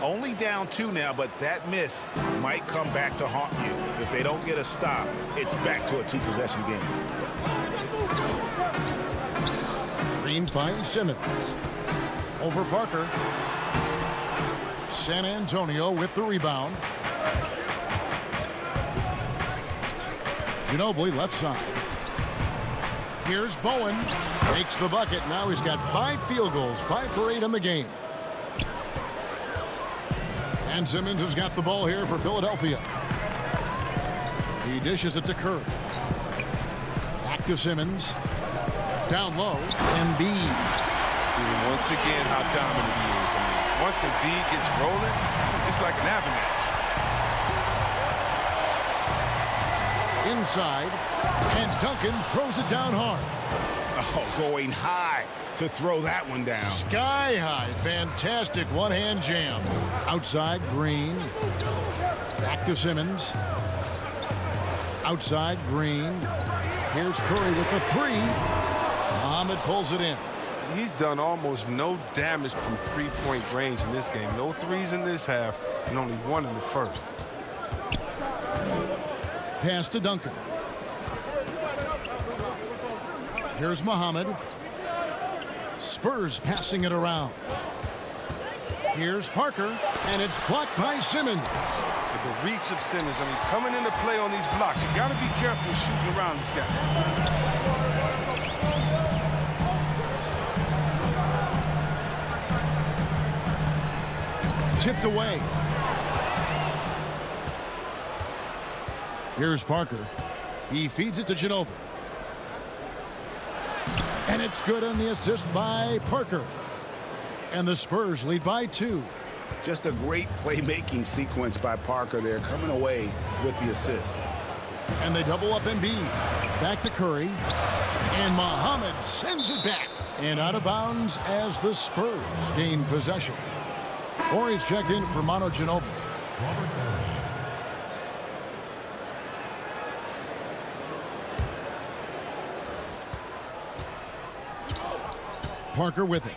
Only down 2 now, but that miss might come back to haunt you. If they don't get a stop, it's back to a 2-possession game. Green finds Simmons. Over Parker. San Antonio with the rebound. Ginobili left side. Here's Bowen. Makes the bucket. Now he's got 5 field goals. 5 for 8 in the game. And Simmons has got the ball here for Philadelphia. He dishes it to Curry. Back to Simmons. Down low. Embiid. Once again, how dominant he is. I mean, once Embiid gets rolling, it's like an avalanche. Inside. And Duncan throws it down hard. Oh, going high to throw that one down. Sky high. Fantastic one-hand jam. Outside, Green. Back to Simmons. Outside, Green. Here's Curry with the 3. Muhammad pulls it in. He's done almost no damage from 3-point range in this game. No 3s in this half and only 1 in the first. Pass to Duncan. Here's Muhammad. Spurs passing it around. Here's Parker, and it's blocked by Simmons. With the reach of Simmons, I mean, coming into play on these blocks, you got to be careful shooting around this guy. Tipped away. Here's Parker. He feeds it to Ginobili. And it's good on the assist by Parker. And the Spurs lead by 2. Just a great playmaking sequence by Parker there, coming away with the assist. And they double up Embiid. Back to Curry. And Muhammad sends it back. And out of bounds as the Spurs gain possession. Horry's checked in for Manu Ginobili. Parker with it.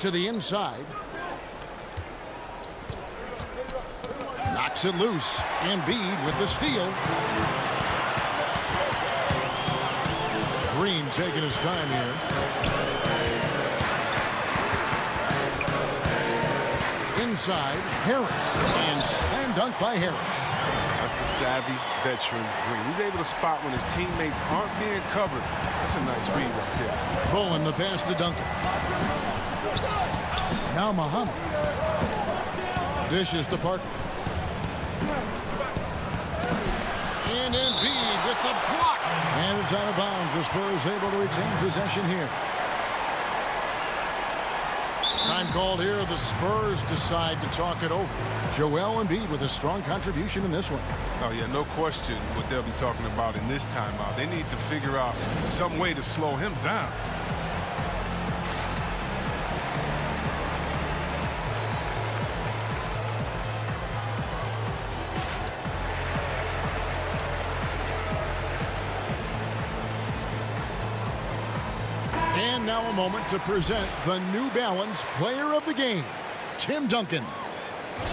To the inside. Knocks it loose. Embiid with the steal. Green taking his time here. Inside, Harris. And slam dunk by Harris. That's the savvy veteran Green. He's able to spot when his teammates aren't being covered. That's a nice read right there. Bowen the pass to Duncan. Now Muhammad. Dishes to Parker. And Embiid with the block. And it's out of bounds. The Spurs able to retain possession here. Time called here. The Spurs decide to talk it over. Joel Embiid with a strong contribution in this one. Oh, yeah, no question what they'll be talking about in this timeout. They need to figure out some way to slow him down. And now a moment to present the New Balance Player of the Game, Tim Duncan.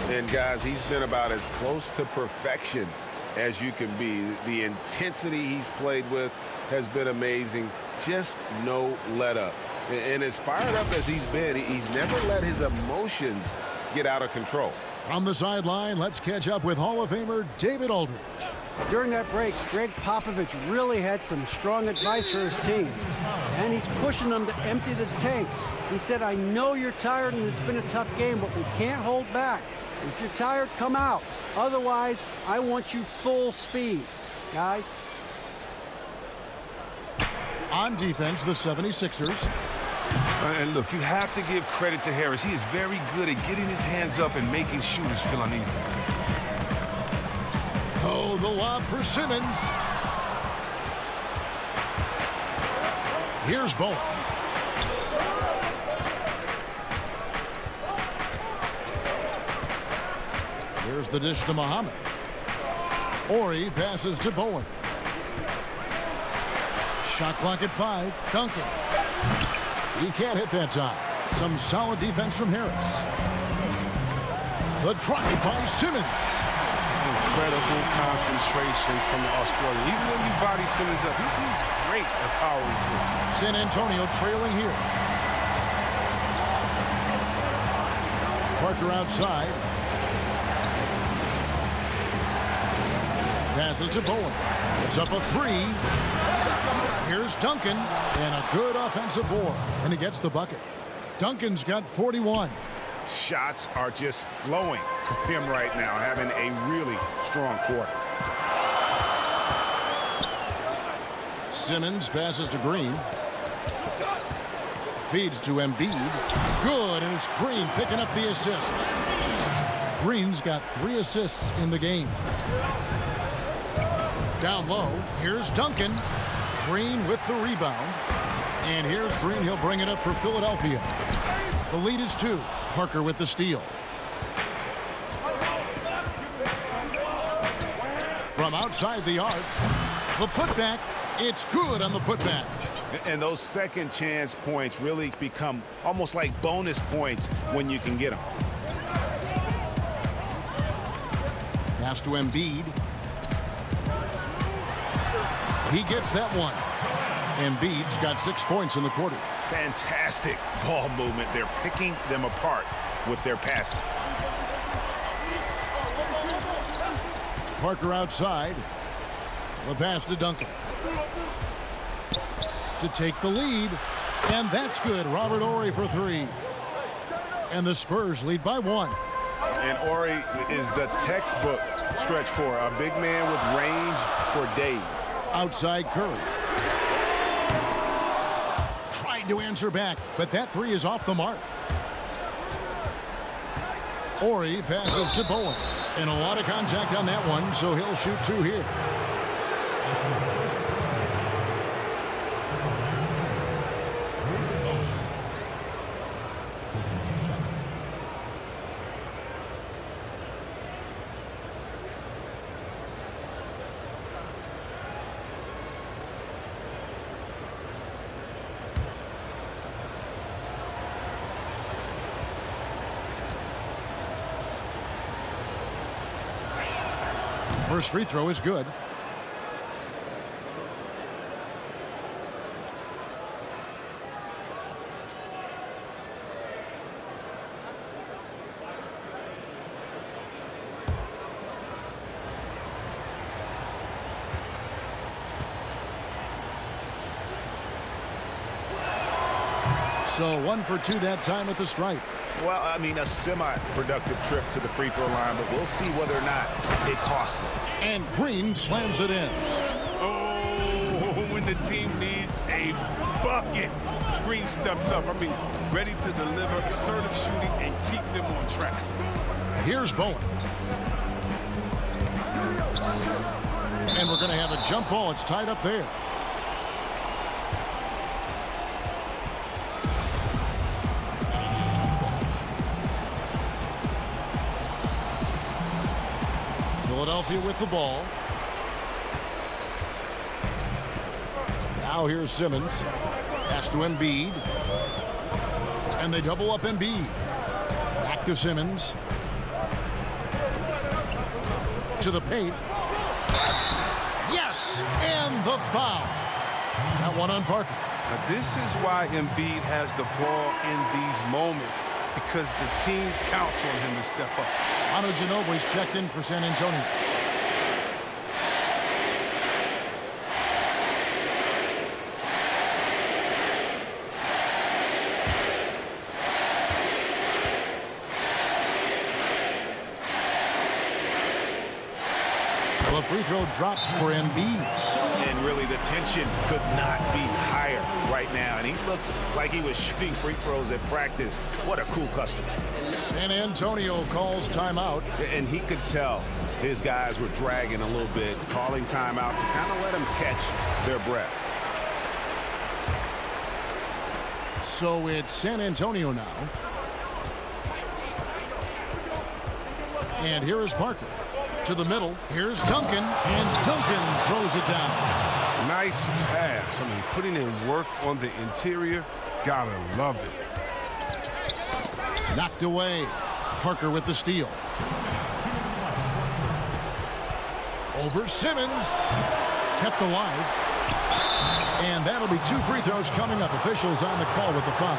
And guys, he's been about as close to perfection as you can be. The intensity he's played with has been amazing. Just no let up. And as fired up as he's been, he's never let his emotions get out of control. On the sideline, let's catch up with Hall of Famer David Aldridge. During that break, Greg Popovich really had some strong advice for his team. And he's pushing them to empty the tank. He said, I know you're tired and it's been a tough game, but we can't hold back. If you're tired, come out. Otherwise, I want you full speed. Guys. On defense, the 76ers. And look, you have to give credit to Harris. He is very good at getting his hands up and making shooters feel uneasy. Oh, the lob for Simmons. Here's Bowen. Here's the dish to Muhammad. Ori passes to Bowen. Shot clock at 5. Duncan. He can't hit that time. Some solid defense from Harris. The drive by Simmons. Incredible concentration from the Australian. Even when you body Simmons up, he's great at powering through. San Antonio trailing here. Parker outside. Passes to Bowen. It's up a 3. Here's Duncan, and a good offensive board, and he gets the bucket. Duncan's got 41. Shots are just flowing for him right now, having a really strong quarter. Simmons passes to Green. Feeds to Embiid. Good, and it's Green picking up the assist. Green's got 3 assists in the game. Down low, here's Duncan. Green with the rebound. And here's Green. He'll bring it up for Philadelphia. The lead is 2. Parker with the steal. From outside the arc, the putback. It's good on the putback. And those second chance points really become almost like bonus points when you can get them. Pass to Embiid. He gets that one. Embiid's got 6 points in the quarter. Fantastic ball movement. They're picking them apart with their passing. Parker outside. The pass to Duncan. To take the lead. And that's good. Robert Horry for 3. And the Spurs lead by 1. And Horry is the textbook stretch four. A big man with range for days. Outside Curry. Tried to answer back, but that 3 is off the mark. Horry passes to Bowen. And a lot of contact on that one, so he'll shoot 2 here. First free throw is good. So 1 for 2 that time at the stripe. Well, I mean, a semi-productive trip to the free throw line, but we'll see whether or not it costs him. And Green slams it in. Oh, when the team needs a bucket, Green steps up. I mean, ready to deliver assertive shooting and keep them on track. Here's Bowen. And we're going to have a jump ball. It's tied up there. Philadelphia with the ball. Now here's Simmons. Pass to Embiid. And they double up Embiid. Back to Simmons. To the paint. Yes! And the foul. That one on Parker. Now this is why Embiid has the ball in these moments, because the team counts on him to step up. Manu Ginobili's checked in for San Antonio. The free throw drops for Embiid. And really the tension could not be higher right now. And he looked like he was shooting free throws at practice. What a cool customer. San Antonio calls timeout. And he could tell his guys were dragging a little bit, calling timeout to kind of let them catch their breath. So it's San Antonio now. And here is Parker. To the middle. Here's Duncan. And Duncan throws it down. Nice pass. I mean, putting in work on the interior. Gotta love it. Knocked away. Parker with the steal. Over Simmons. Kept alive. And that'll be 2 free throws coming up. Officials on the call with the foul.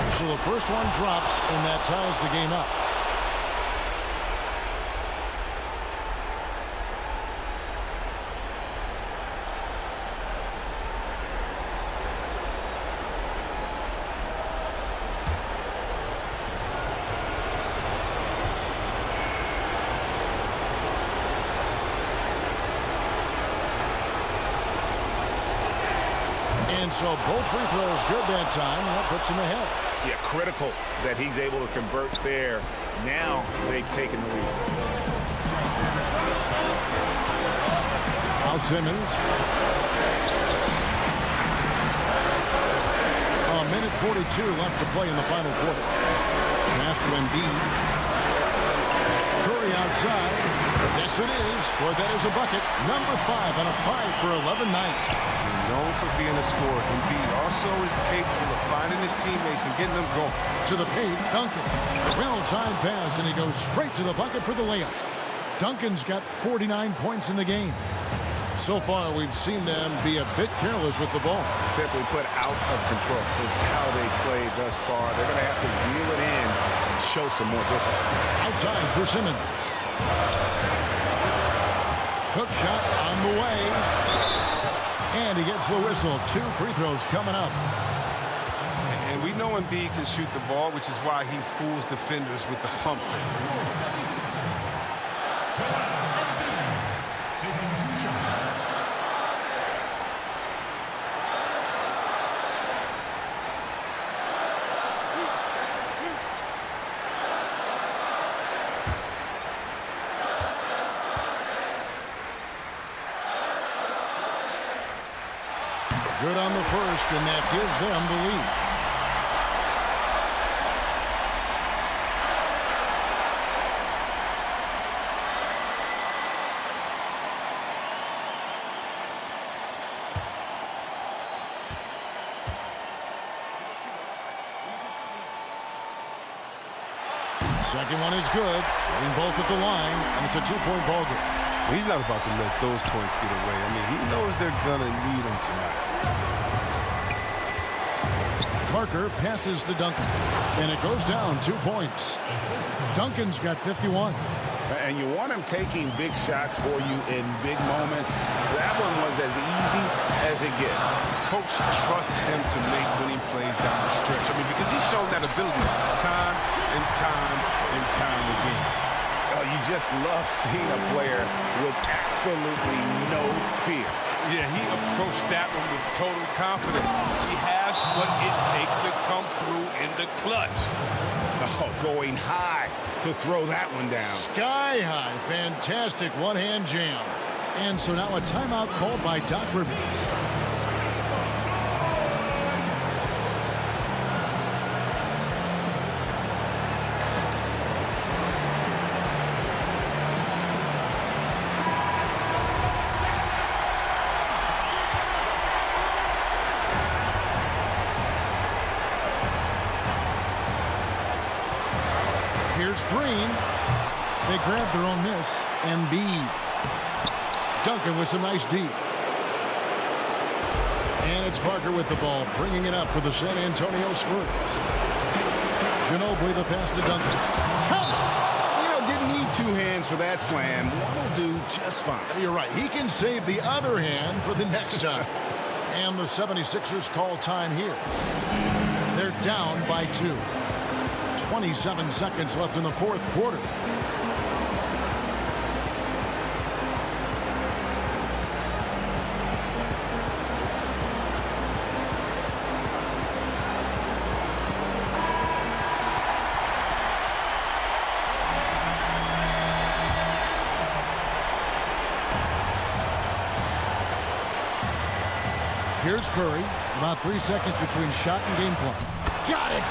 So the first one drops, and that ties the game up. And so both free throws good that time. That puts him ahead. Yeah, critical that he's able to convert there. Now they've taken the lead. Now Simmons. A minute 42 left to play in the final quarter. Pass to Embiid. Curry outside. Yes, it is. Scored that as a bucket. Number 5 on a 5 for 11 night. Known for being a scorer, Embiid also is capable of finding his teammates and getting them going. To the paint, Duncan. Well-timed pass, and he goes straight to the bucket for the layup. Duncan's got 49 points in the game. So far, we've seen them be a bit careless with the ball. Simply put, out of control is how they played thus far. They're going to have to reel it in and show some more discipline. Outside for Simmons. Hook shot on the way. And he gets the whistle. 2 free throws coming up. And we know Embiid can shoot the ball, which is why he fools defenders with the pump fake. Good on the first, and that gives them the lead. Second one is good. Getting both at the line, and it's a 2-point ball game. He's not about to let those points get away. I mean, he knows they're going to need him tonight. Parker passes to Duncan, and it goes down 2 points. Duncan's got 51. And you want him taking big shots for you in big moments. That one was as easy as it gets. Coach trusts him to make winning plays down the stretch. I mean, because he's shown that ability time and time and time again. You just love seeing a player with absolutely no fear. Yeah, he approached that one with total confidence. He has what it takes to come through in the clutch. Oh, going high to throw that one down. Sky high. Fantastic one-hand jam. And so now a timeout called by Doc Rivers. Here's Green. They grab their own miss. Embiid. Duncan with some nice D. And it's Parker with the ball, bringing it up for the San Antonio Spurs. Ginobili the pass to Duncan. Count! Didn't need 2 hands for that slam. One will do just fine. You're right. He can save the other hand for the next time. And the 76ers call time here. They're down by 2. 27 seconds left in the fourth quarter. Here's Curry. About 3 seconds between shot and game clock. Got it!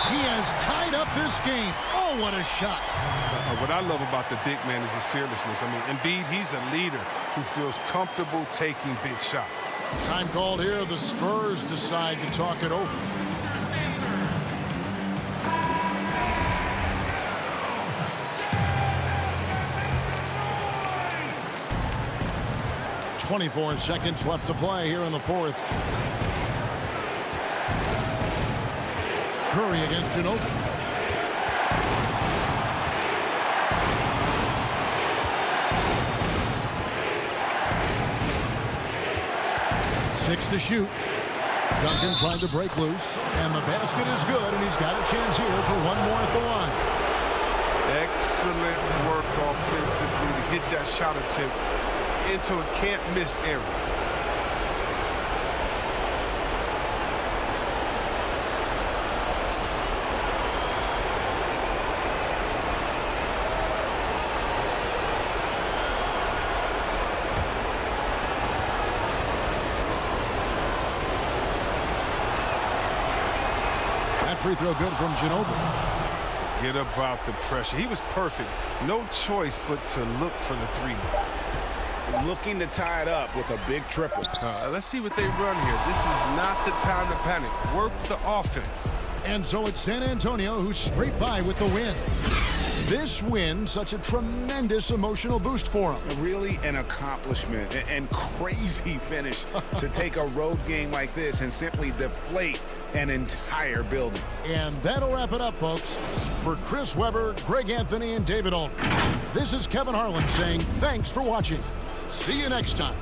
He has tied up this game. Oh, what a shot. What I love about the big man is his fearlessness. I mean, Embiid, he's a leader who feels comfortable taking big shots. Time called here. The Spurs decide to talk it over. .24 seconds left to play here in the fourth. Curry against Ginobili. Six to shoot. Duncan trying to break loose, and the basket is good, and he's got a chance here for one more at the line. Excellent work offensively to get that shot attempt into a can't-miss area. Free throw good from Ginobili. Forget about the pressure. He was perfect. No choice but to look for the three. Looking to tie it up with a big triple. Let's see what they run here. This is not the time to panic. Work the offense. And so it's San Antonio who's scraped by with the win. This win, such a tremendous emotional boost for them. Really an accomplishment and crazy finish to take a road game like this and simply deflate an entire building. And that'll wrap it up, folks. For Chris Webber, Greg Anthony, and David Aldridge, this is Kevin Harlan saying thanks for watching. See you next time.